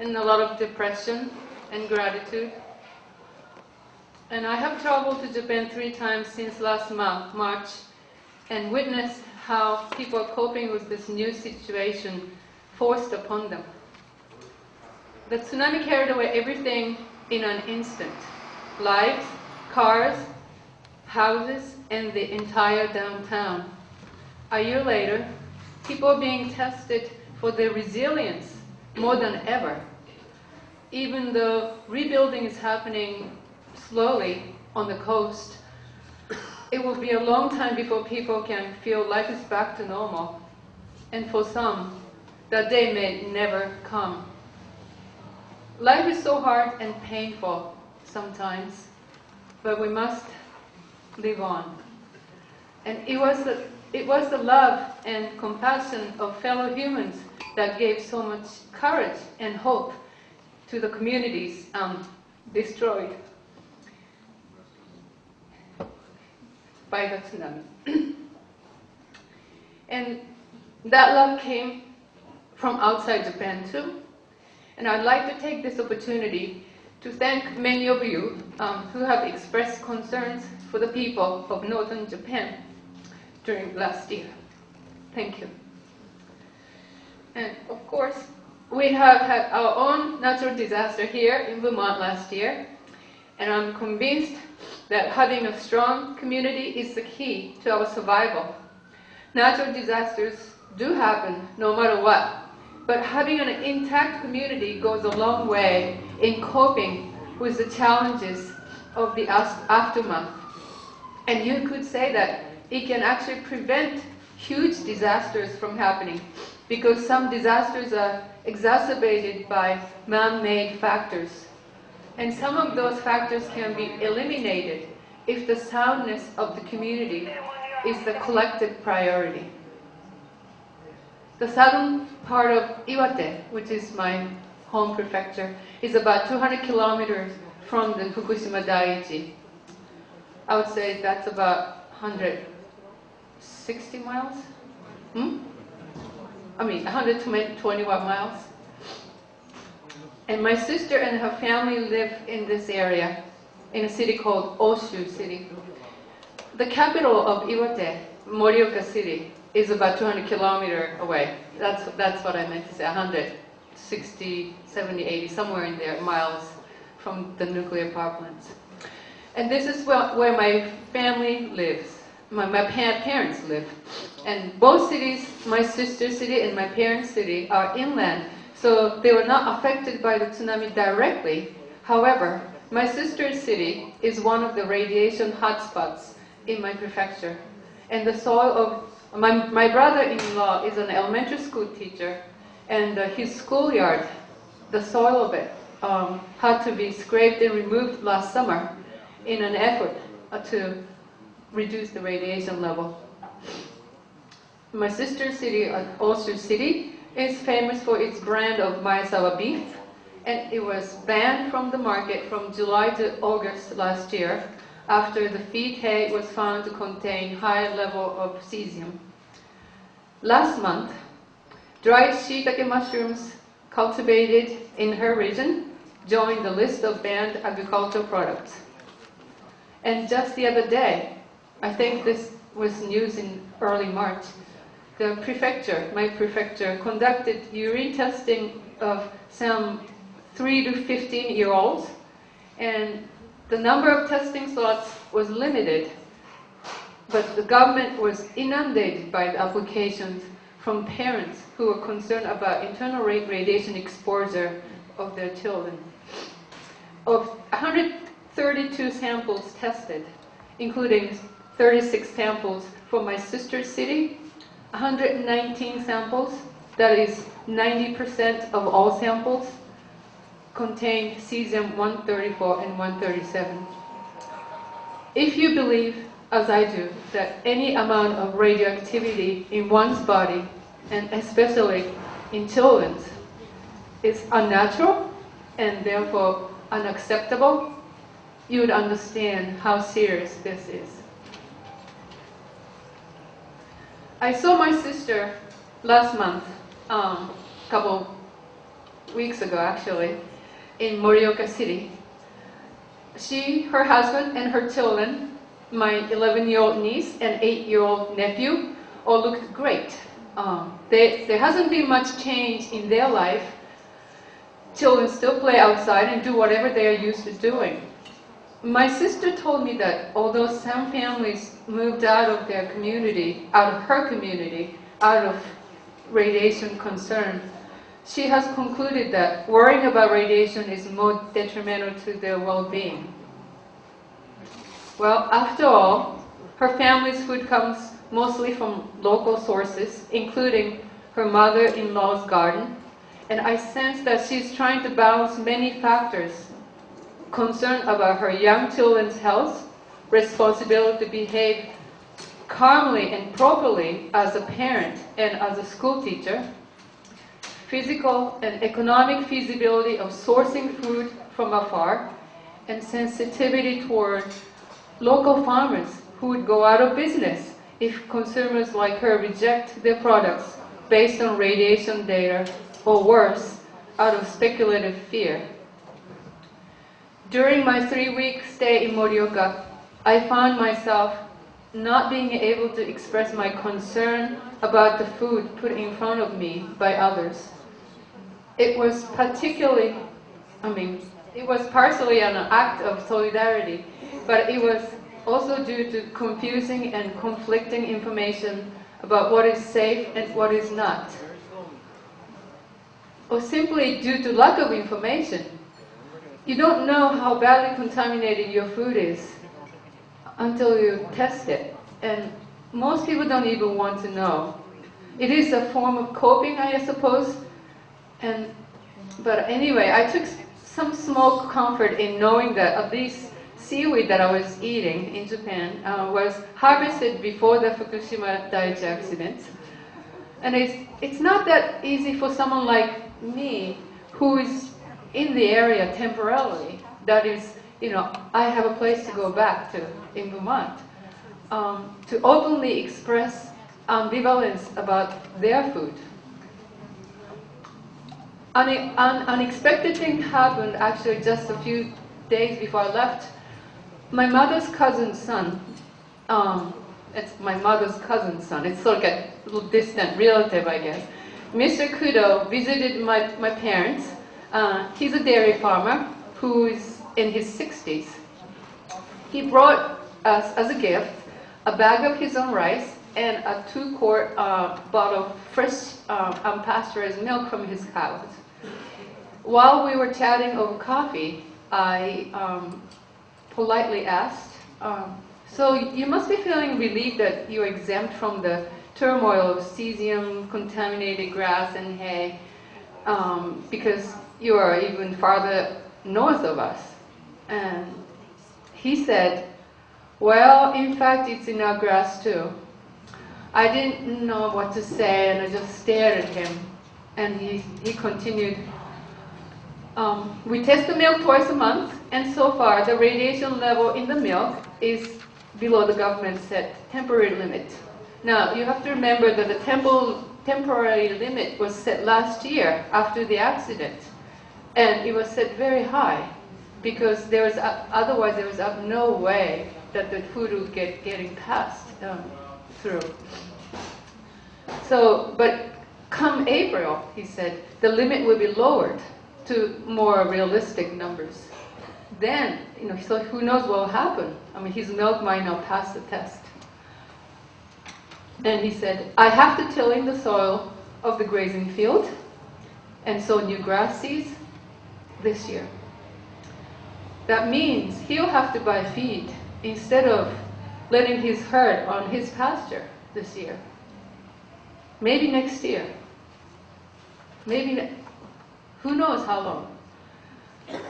and a lot of depression and gratitude. And I have traveled to Japan 3 times since last month, March, and witnessed how people are coping with this new situation forced upon them. The tsunami carried away everything in an instant. Lives, cars, houses, and the entire downtown. A year later, people are being tested for their resilience more than ever. Even though rebuilding is happening slowly on the coast, it will be a long time before people can feel life is back to normal. And for some, that day may never come. Life is so hard and painful sometimes, but we must live on. And it was the love and compassion of fellow humans that gave so much courage and hope to the communities destroyed by the tsunami. And that love came from outside Japan too. And I'd like to take this opportunity to thank many of you who have expressed concerns for the people of northern Japan during last year. Thank you. And of course, we have had our own natural disaster here in Vermont last year, and I'm convinced that having a strong community is the key to our survival. Natural disasters do happen no matter what, but having an intact community goes a long way in coping with the challenges of the aftermath. And you could say that it can actually prevent huge disasters from happening, because some disasters are exacerbated by man-made factors. And some of those factors can be eliminated if the soundness of the community is the collective priority. The southern part of Iwate, which is my home prefecture, is about 200 kilometers from the Fukushima Daiichi. I would say that's about 160 miles? 121 miles. And my sister and her family live in this area, in a city called Oshu City. The capital of Iwate, Morioka City, is about 200 kilometers away. That's what I meant to say, 160, 70, 80, somewhere in there, miles from the nuclear power plants. And this is where my family lives. My parents live. And both cities, my sister's city and my parents' city, are inland, so they were not affected by the tsunami directly. However, my sister's city is one of the radiation hotspots in my prefecture. And the soil of my brother-in-law is an elementary school teacher, and his schoolyard, the soil of it, had to be scraped and removed last summer in an effort to reduce the radiation level. My sister's city, Oshu City, is famous for its brand of Maesawa beef, and it was banned from the market from July to August last year after the feed hay was found to contain high level of cesium. Last month, dried shiitake mushrooms cultivated in her region joined the list of banned agricultural products. And just the other day, I think this was news in early March, the prefecture, my prefecture, conducted urine testing of some 3 to 15-year-olds, and the number of testing slots was limited, but the government was inundated by the applications from parents who were concerned about internal radiation exposure of their children. Of 132 samples tested, including 36 samples from my sister's city, 119 samples, that is 90% of all samples, contained cesium-134 and 137. If you believe, as I do, that any amount of radioactivity in one's body, and especially in children's, is unnatural and therefore unacceptable, you would understand how serious this is. I saw my sister last month, a couple weeks ago actually, in Morioka City. She, her husband, and her children, my 11-year-old niece and 8-year-old nephew, all looked great. There hasn't been much change in their life. Children still play outside and do whatever they are used to doing. My sister told me that although some families moved out of their community, out of her community, out of radiation concern, she has concluded that worrying about radiation is more detrimental to their well-being. Well, after all, her family's food comes mostly from local sources, including her mother-in-law's garden, and I sense that she's trying to balance many factors: concern about her young children's health, responsibility to behave calmly and properly as a parent and as a school teacher, physical and economic feasibility of sourcing food from afar, and sensitivity toward local farmers who would go out of business if consumers like her reject their products based on radiation data, or worse, out of speculative fear. During my 3-week stay in Morioka, I found myself not being able to express my concern about the food put in front of me by others. It was partially an act of solidarity, but it was also due to confusing and conflicting information about what is safe and what is not. Or simply due to lack of information. You don't know how badly contaminated your food is until you test it. And most people don't even want to know. It is a form of coping, I suppose. But anyway, I took some small comfort in knowing that at least seaweed that I was eating in Japan was harvested before the Fukushima Daiichi accident. And it's not that easy for someone like me who is in the area temporarily, that is, I have a place to go back to in Vermont, to openly express ambivalence about their food. An unexpected thing happened actually just a few days before I left. My mother's cousin's son, it's my mother's cousin's son, it's sort of a little distant relative, I guess. Mr. Kudo visited my parents. He's a dairy farmer who is in his 60s. He brought us as a gift a bag of his own rice and a 2-quart bottle of fresh unpasteurized milk from his cows. While we were chatting over coffee, I politely asked, so you must be feeling relieved that you're exempt from the turmoil of cesium-contaminated grass and hay because you are even farther north of us. And he said, well, in fact, it's in our grass too. I didn't know what to say, and I just stared at him. And he continued, we test the milk twice a month, and so far the radiation level in the milk is below the government set temporary limit. Now, you have to remember that the temporary limit was set last year after the accident. And it was set very high, because otherwise there was no way that the food would getting passed through. So, but come April, he said, the limit will be lowered to more realistic numbers. Then, so who knows what will happen? I mean, his milk might not pass the test. And he said, I have to till in the soil of the grazing field and sow new grass seeds this year. That means he'll have to buy feed instead of letting his herd on his pasture this year. Maybe next year. Maybe, who knows how long.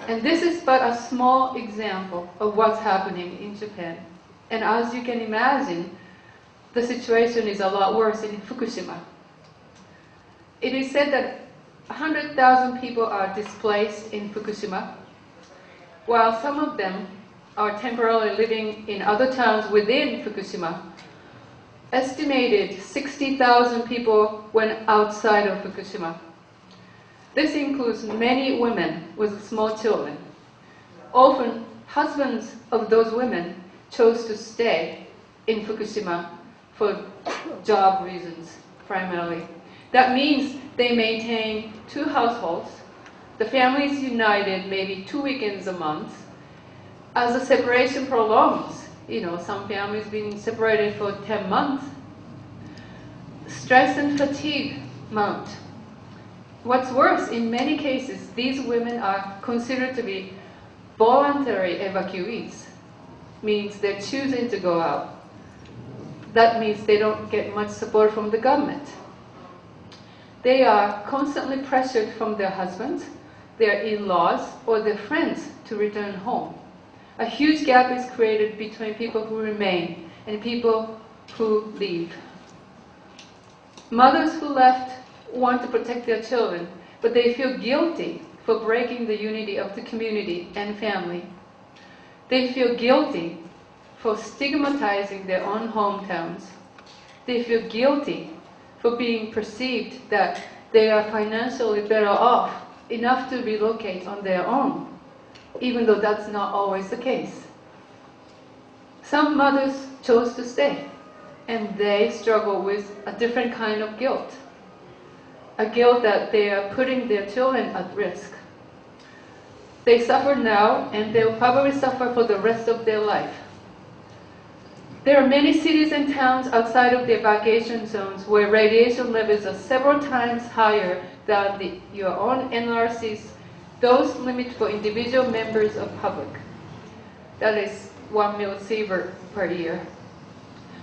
And this is but a small example of what's happening in Japan. And as you can imagine, the situation is a lot worse in Fukushima. It is said that 100,000 people are displaced in Fukushima, while some of them are temporarily living in other towns within Fukushima. Estimated 60,000 people went outside of Fukushima. This includes many women with small children. Often, husbands of those women chose to stay in Fukushima for job reasons, primarily. That means they maintain 2 households. The family is united maybe 2 weekends a month. As the separation prolongs, some families being separated for 10 months, stress and fatigue mount. What's worse, in many cases, these women are considered to be voluntary evacuees, means they're choosing to go out. That means they don't get much support from the government. They are constantly pressured from their husbands, their in-laws, or their friends to return home. A huge gap is created between people who remain and people who leave. Mothers who left want to protect their children, but they feel guilty for breaking the unity of the community and family. They feel guilty for stigmatizing their own hometowns. They feel guilty for being perceived that they are financially better off enough to relocate on their own, even though that's not always the case. Some mothers chose to stay, and they struggle with a different kind of guilt. A guilt that they are putting their children at risk. They suffer now, and they'll probably suffer for the rest of their life. There are many cities and towns outside of the evacuation zones where radiation levels are several times higher than your own NRC's dose limit for individual members of public. That is 1 millisievert per year.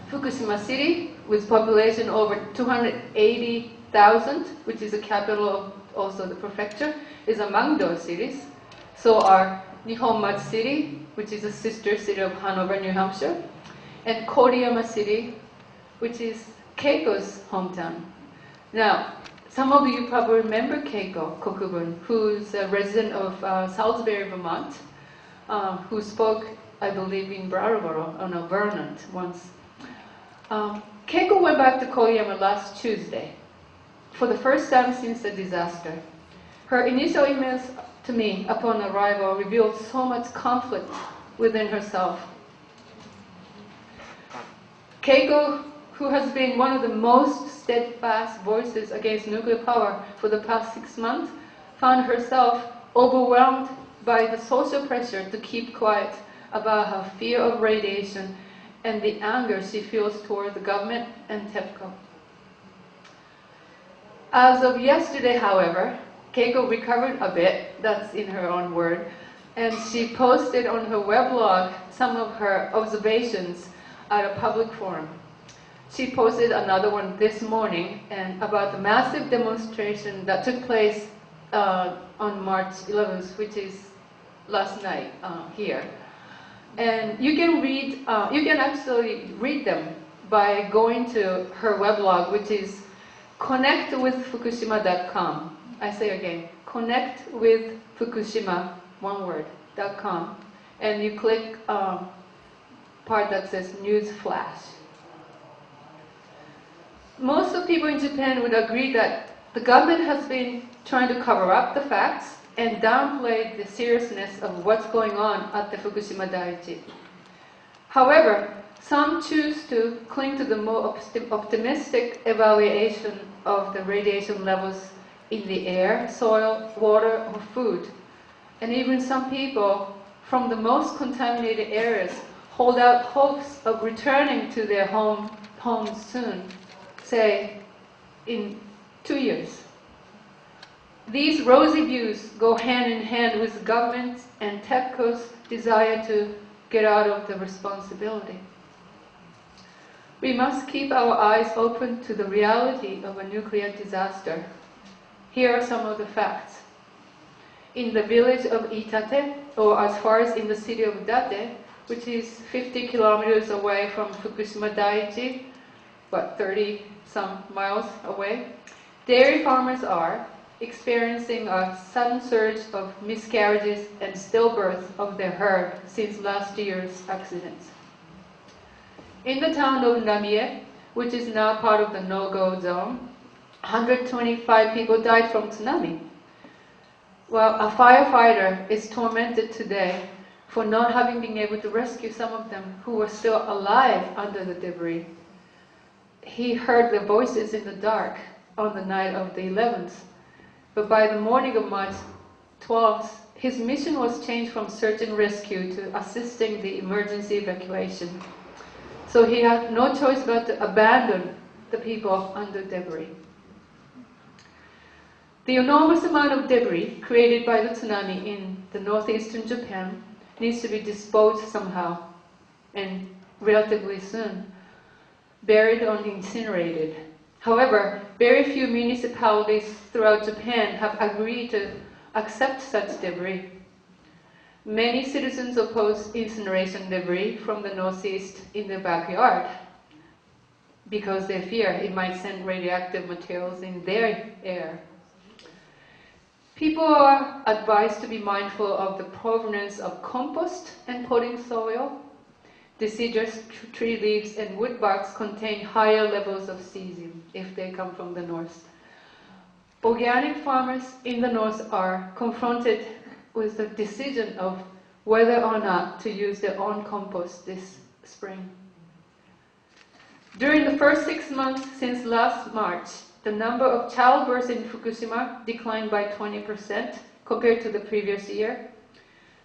Fukushima City, with population over 280,000, which is the capital of also the prefecture, is among those cities. So are Nihonmatsu City, which is a sister city of Hanover, New Hampshire, and Koriyama City, which is Keiko's hometown. Now, some of you probably remember Keiko Kokubun, who's a resident of Salisbury, Vermont, who spoke, I believe, in Vernon once. Keiko went back to Koriyama last Tuesday, for the first time since the disaster. Her initial emails to me upon arrival revealed so much conflict within herself. Keiko, who has been one of the most steadfast voices against nuclear power for the past 6 months, found herself overwhelmed by the social pressure to keep quiet about her fear of radiation and the anger she feels toward the government and TEPCO. As of yesterday, however, Keiko recovered a bit, that's in her own word, and she posted on her weblog some of her observations at a public forum. She posted another one this morning and about the massive demonstration that took place on March 11th, which is last night here. And you can actually read them by going to her weblog, which is connectwithfukushima.com. I say again, connectwithfukushima, one word, .com. And you click part that says News Flash. Most of the people in Japan would agree that the government has been trying to cover up the facts and downplay the seriousness of what's going on at the Fukushima Daiichi. However, some choose to cling to the more optimistic evaluation of the radiation levels in the air, soil, water, or food. And even some people from the most contaminated areas hold out hopes of returning to their homes soon, say in 2 years. These rosy views go hand in hand with governments and TEPCO's desire to get out of the responsibility. We must keep our eyes open to the reality of a nuclear disaster. Here are some of the facts. In the village of Itate, or as far as in the city of Date, which is 50 kilometers away from Fukushima Daiichi, but 30 some miles away, dairy farmers are experiencing a sudden surge of miscarriages and stillbirths of their herd since last year's accidents. In the town of Namie, which is now part of the no-go zone, 125 people died from tsunami. Well, a firefighter is tormented today for not having been able to rescue some of them who were still alive under the debris. He heard their voices in the dark on the night of the 11th, but by the morning of March 12th, his mission was changed from search and rescue to assisting the emergency evacuation. So he had no choice but to abandon the people under debris. The enormous amount of debris created by the tsunami in the northeastern Japan needs to be disposed somehow, and relatively soon, buried or incinerated. However, very few municipalities throughout Japan have agreed to accept such debris. Many citizens oppose incineration debris from the northeast in their backyard because they fear it might send radioactive materials in their air. People are advised to be mindful of the provenance of compost and potting soil. Deciduous tree leaves and wood barks contain higher levels of cesium if they come from the north. Organic farmers in the north are confronted with the decision of whether or not to use their own compost this spring. During the first 6 months since last March, the number of childbirths in Fukushima declined by 20% compared to the previous year.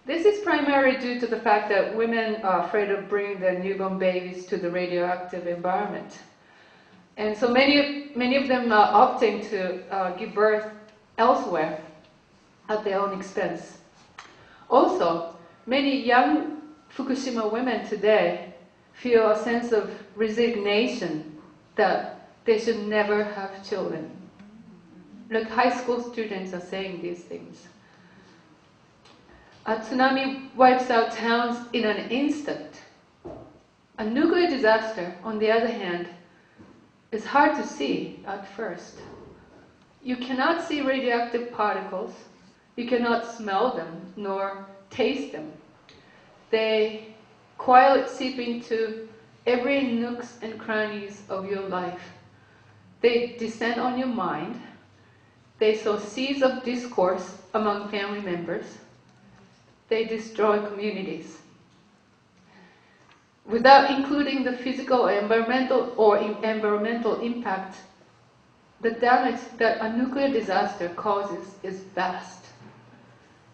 This is primarily due to the fact that women are afraid of bringing their newborn babies to the radioactive environment. And so many of them are opting to give birth elsewhere at their own expense. Also, many young Fukushima women today feel a sense of resignation that they should never have children. Like high school students are saying these things. A tsunami wipes out towns in an instant. A nuclear disaster, on the other hand, is hard to see at first. You cannot see radioactive particles, you cannot smell them, nor taste them. They quietly seep into every nooks and crannies of your life. They descend on your mind, They sow seeds of discourse among family members. They destroy communities. Without including the physical or environmental impact, the damage that a nuclear disaster causes is vast,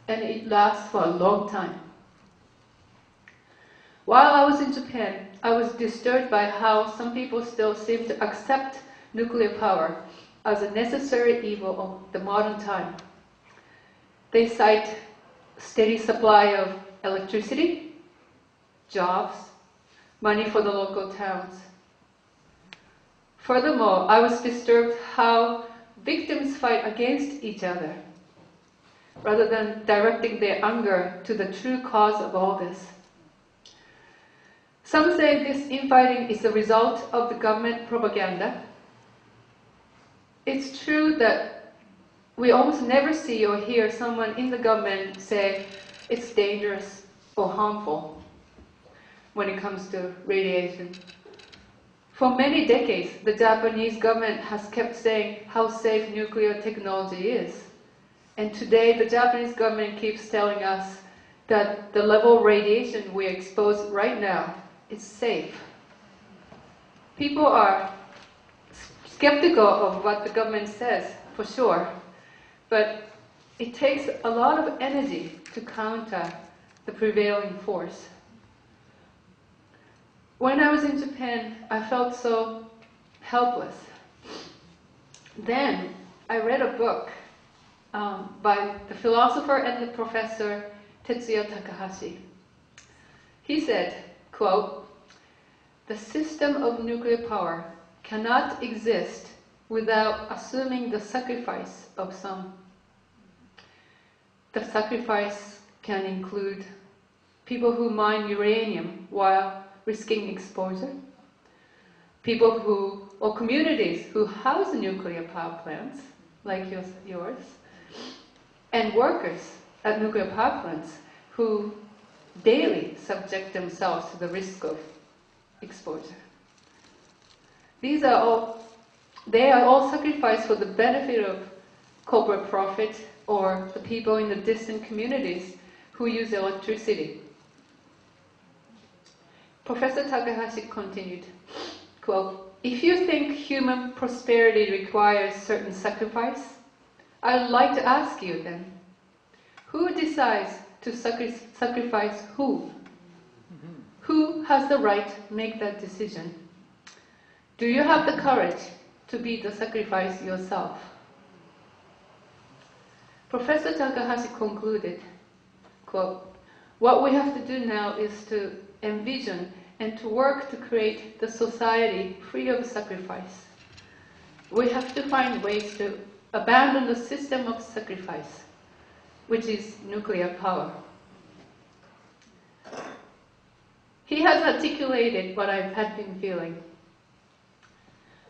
and it lasts for a long time. While I was in Japan, I was disturbed by how some people still seem to accept nuclear power as a necessary evil of the modern time. They cite steady supply of electricity, jobs, money for the local towns. Furthermore, I was disturbed how victims fight against each other, rather than directing their anger to the true cause of all this. Some say this infighting is the result of the government propaganda. It's true that we almost never see or hear someone in the government say it's dangerous or harmful when it comes to radiation. For many decades, the Japanese government has kept saying how safe nuclear technology is. And today, the Japanese government keeps telling us that the level of radiation we're exposed right now is safe. People are skeptical of what the government says, for sure, but it takes a lot of energy to counter the prevailing force. When I was in Japan, I felt so helpless. Then I read a book by the philosopher and the professor Tetsuya Takahashi. He said, quote, "The system of nuclear power cannot exist without assuming the sacrifice of some. The sacrifice can include people who mine uranium while risking exposure, people who, or communities who house nuclear power plants, like yours, and workers at nuclear power plants who daily subject themselves to the risk of exposure. They are all sacrificed for the benefit of corporate profit or the people in the distant communities who use electricity." Professor Takahashi continued, quote, "If you think human prosperity requires certain sacrifice, I'd like to ask you then, who decides to sacrifice who? Who has the right to make that decision? Do you have the courage to be the sacrifice yourself?" Professor Takahashi concluded, quote, "What we have to do now is to envision and to work to create the society free of sacrifice. We have to find ways to abandon the system of sacrifice, which is nuclear power." He has articulated what I had been feeling.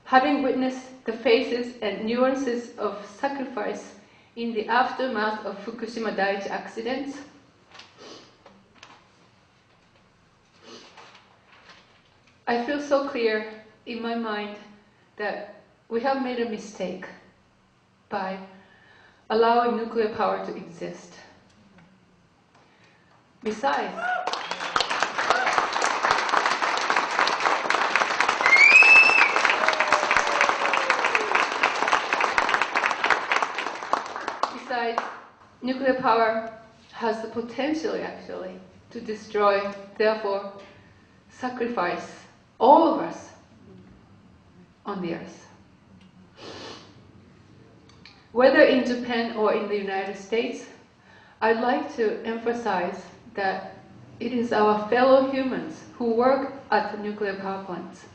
Having witnessed the phases and nuances of sacrifice in the aftermath of Fukushima Daiichi accidents, I feel so clear in my mind that we have made a mistake by allowing nuclear power to exist. Besides, nuclear power has the potential actually to destroy, therefore sacrifice all of us on the earth. Whether in Japan or in the United States, I'd like to emphasize that it is our fellow humans who work at the nuclear power plants.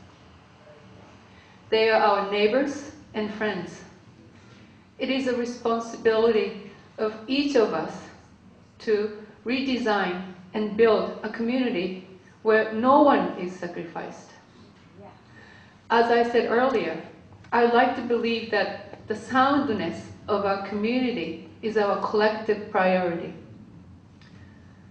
They are our neighbors and friends. It is a responsibility of each of us to redesign and build a community where no one is sacrificed. As I said earlier, I'd like to believe that the soundness of our community is our collective priority.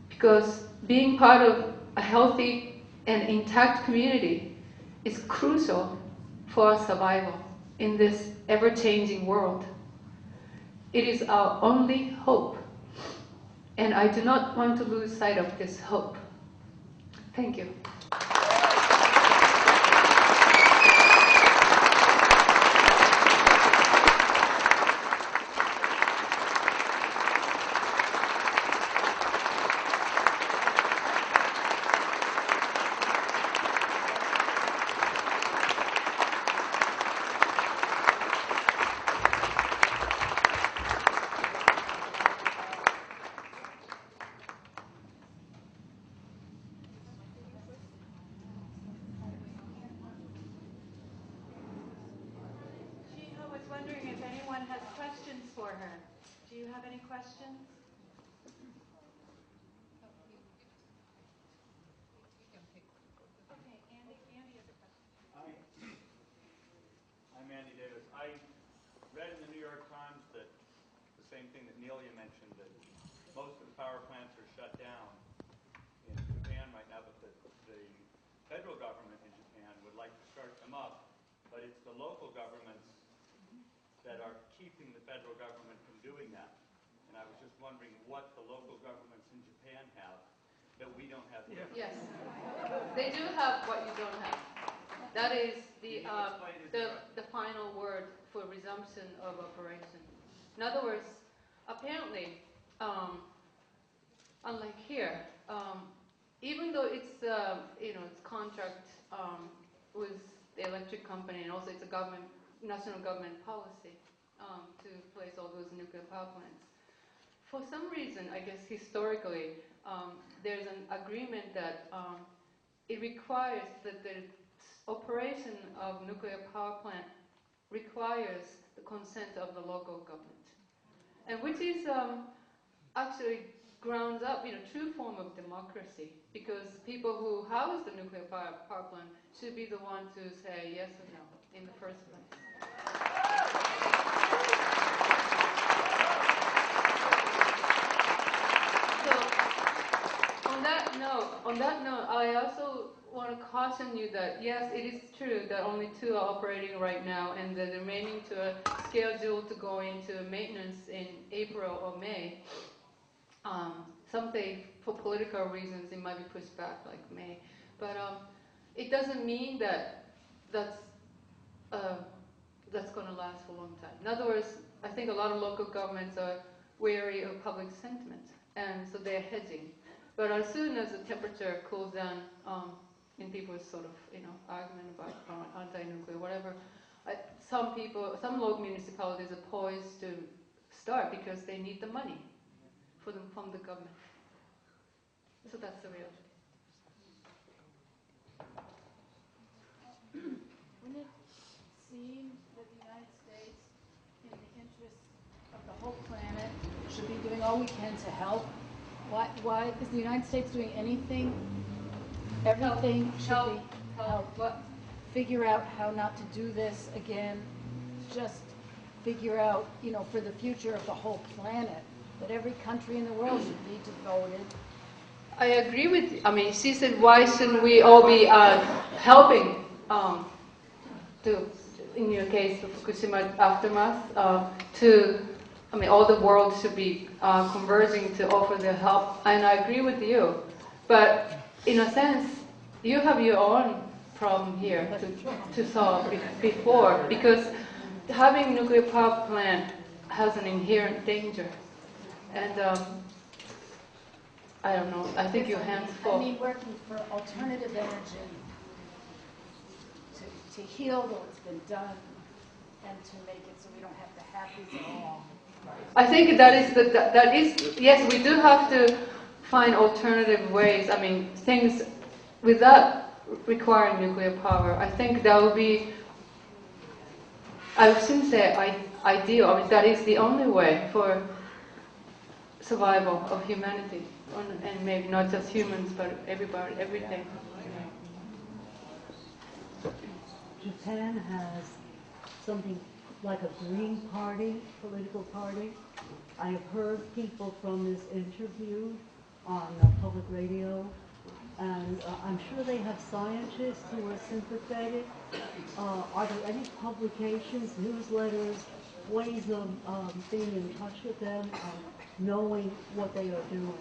Because being part of a healthy and intact community is crucial for our survival in this ever-changing world. It is our only hope. And I do not want to lose sight of this hope. Thank you. Chiho was wondering if anyone has questions for her. Do you have any questions? Okay, Andy has a question. I'm Andy Davis. I read in the New York Times that the same thing that Nelia mentioned, that most of the power plants are shut down in Japan right now, but the federal government in Japan would like to start them up, but it's the local governments that are keeping the federal government from doing that. And I was just wondering what the local governments in Japan have that we don't have here. Yes, they do have what you don't have. That is the final word for resumption of operation. In other words, apparently, unlike here, even though it's it's contract with the electric company, and also it's a national government policy to place all those nuclear power plants. For some reason, I guess historically, there's an agreement that it requires that the operation of nuclear power plant requires the consent of the local government, and which is actually grounds up, true form of democracy, because people who house the nuclear power plant should be the one to say yes or no in the first place. On that note, I also want to caution you that yes, it is true that only 2 are operating right now, and the remaining 2 are scheduled to go into maintenance in April or May. Some say for political reasons it might be pushed back, like May, but it doesn't mean that that's going to last for a long time. In other words, I think a lot of local governments are wary of public sentiment, and so they're hedging. But as soon as the temperature cools down, and people's sort of argument about anti-nuclear, whatever, some local municipalities are poised to start because they need the money from the government. So that's the reality. Wouldn't it seem that the United States, in the interest of the whole planet, should be doing all we can to help? Why is the United States doing anything? Everything should be help. Figure out how not to do this again. Just figure out, for the future of the whole planet, that every country in the world should be devoted. I agree with you. I mean, she said, why shouldn't we all be helping in your case, the Fukushima aftermath, all the world should be converging to offer their help, and I agree with you. But in a sense, you have your own problem here to solve before, because having nuclear power plant has an inherent danger. And I don't know, I think your hands full. I mean, working for alternative energy to heal what's been done and to make it so we don't have to have these at all. I think that is yes, we do have to find alternative ways. I mean, things without requiring nuclear power. I think that would be, I shouldn't say ideal. I mean, that is the only way for survival of humanity, and maybe not just humans, but everybody, everything. Japan has something like a Green Party, political party. I have heard people from this interview on public radio, and I'm sure they have scientists who are sympathetic. Are there any publications, newsletters ways of being in touch with them, knowing what they are doing?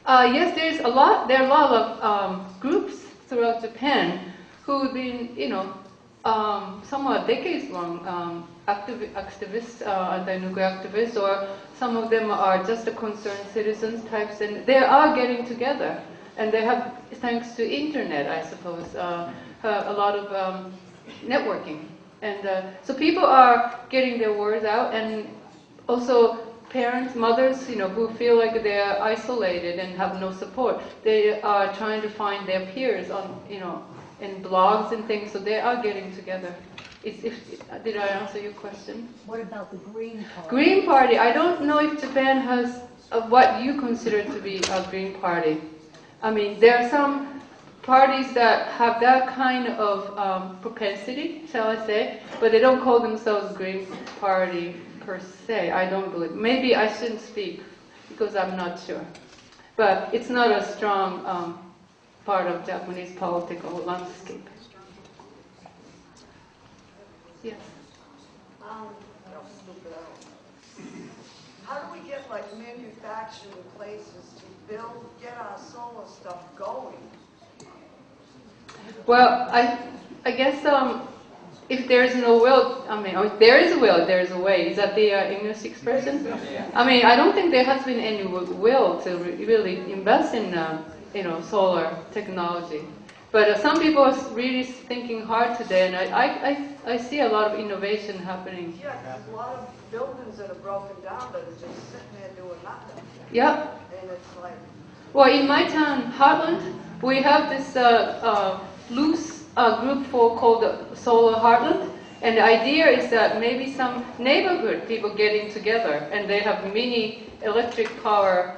Yes, there are a lot of groups throughout Japan who've been, somewhat decades long activists, anti-nuclear activists, or some of them are just the concerned citizens types, and they are getting together. And they have, thanks to internet, I suppose, a lot of networking. And so people are getting their words out, and also parents, mothers, who feel like they're isolated and have no support, they are trying to find their peers on, in blogs and things, so they are getting together. Did I answer your question? What about the Green Party? Green Party, I don't know if Japan has what you consider to be a Green Party. I mean, there are some parties that have that kind of propensity, shall I say, but they don't call themselves Green Party per se, I don't believe. Maybe I shouldn't speak because I'm not sure. But it's not a strong part of Japanese political landscape. Yes. How do we get like manufacturing places to get our solar stuff going? Well, I guess if there is no will, if there is a will, there is a way. Is that the English expression? I mean, I don't think there has been any will to really invest in, solar technology. But some people are really thinking hard today, and I see a lot of innovation happening. Yeah, there's a lot of buildings that are broken down that are just sitting there doing nothing. Yeah. And it's like... Well, in my town, Heartland, we have this loose group called Solar Heartland, and the idea is that maybe some neighborhood people getting together, and they have mini electric power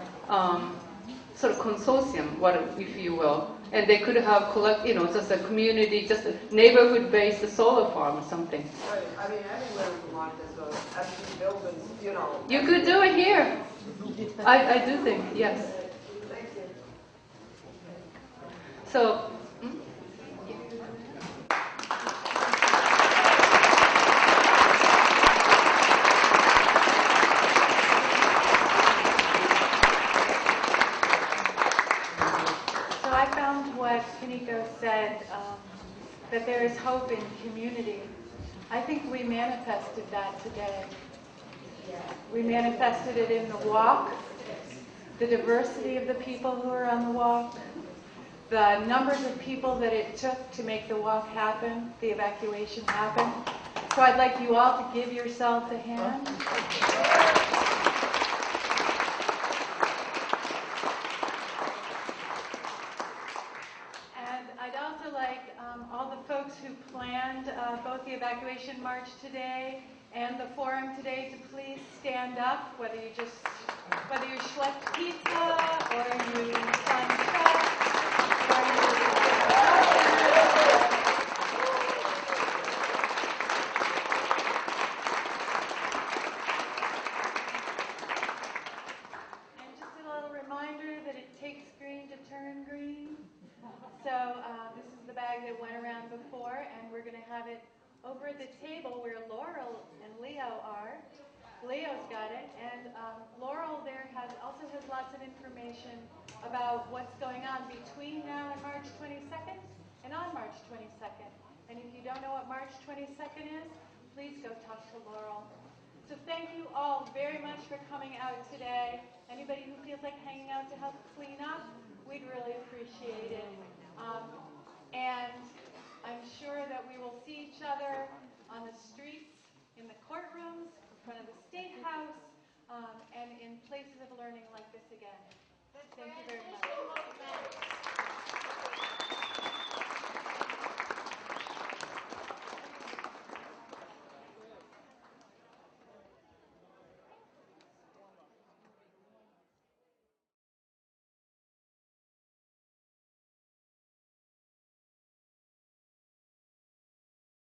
sort of consortium, if you will, and they could have just a community, just a neighborhood-based solar farm or something. Right. I mean, anywhere in Vermont there's empty buildings, You could do it here. I do think, yes. Thank you. So. What Kiniko said, that there is hope in community. I think we manifested that today. We manifested it in the walk, the diversity of the people who are on the walk, the numbers of people that it took to make the walk happen, the evacuation happen. So I'd like you all to give yourselves a hand. All the folks who planned both the evacuation march today and the forum today to please stand up, whether you schlepped pizza or you climbed trucks or And just a little reminder that it takes green to turn green. So this is the bag that went around before, and we're going to have it over at the table where Laurel and Leo are. Leo's got it, and Laurel there also has lots of information about what's going on between now and March 22nd and on March 22nd. And if you don't know what March 22nd is, please go talk to Laurel. So thank you all very much for coming out today. Anybody who feels like hanging out to help clean up, we'd really appreciate it. And I'm sure that we will see each other on the streets, in the courtrooms, in front of the State House, and in places of learning like this again. Thank you very much.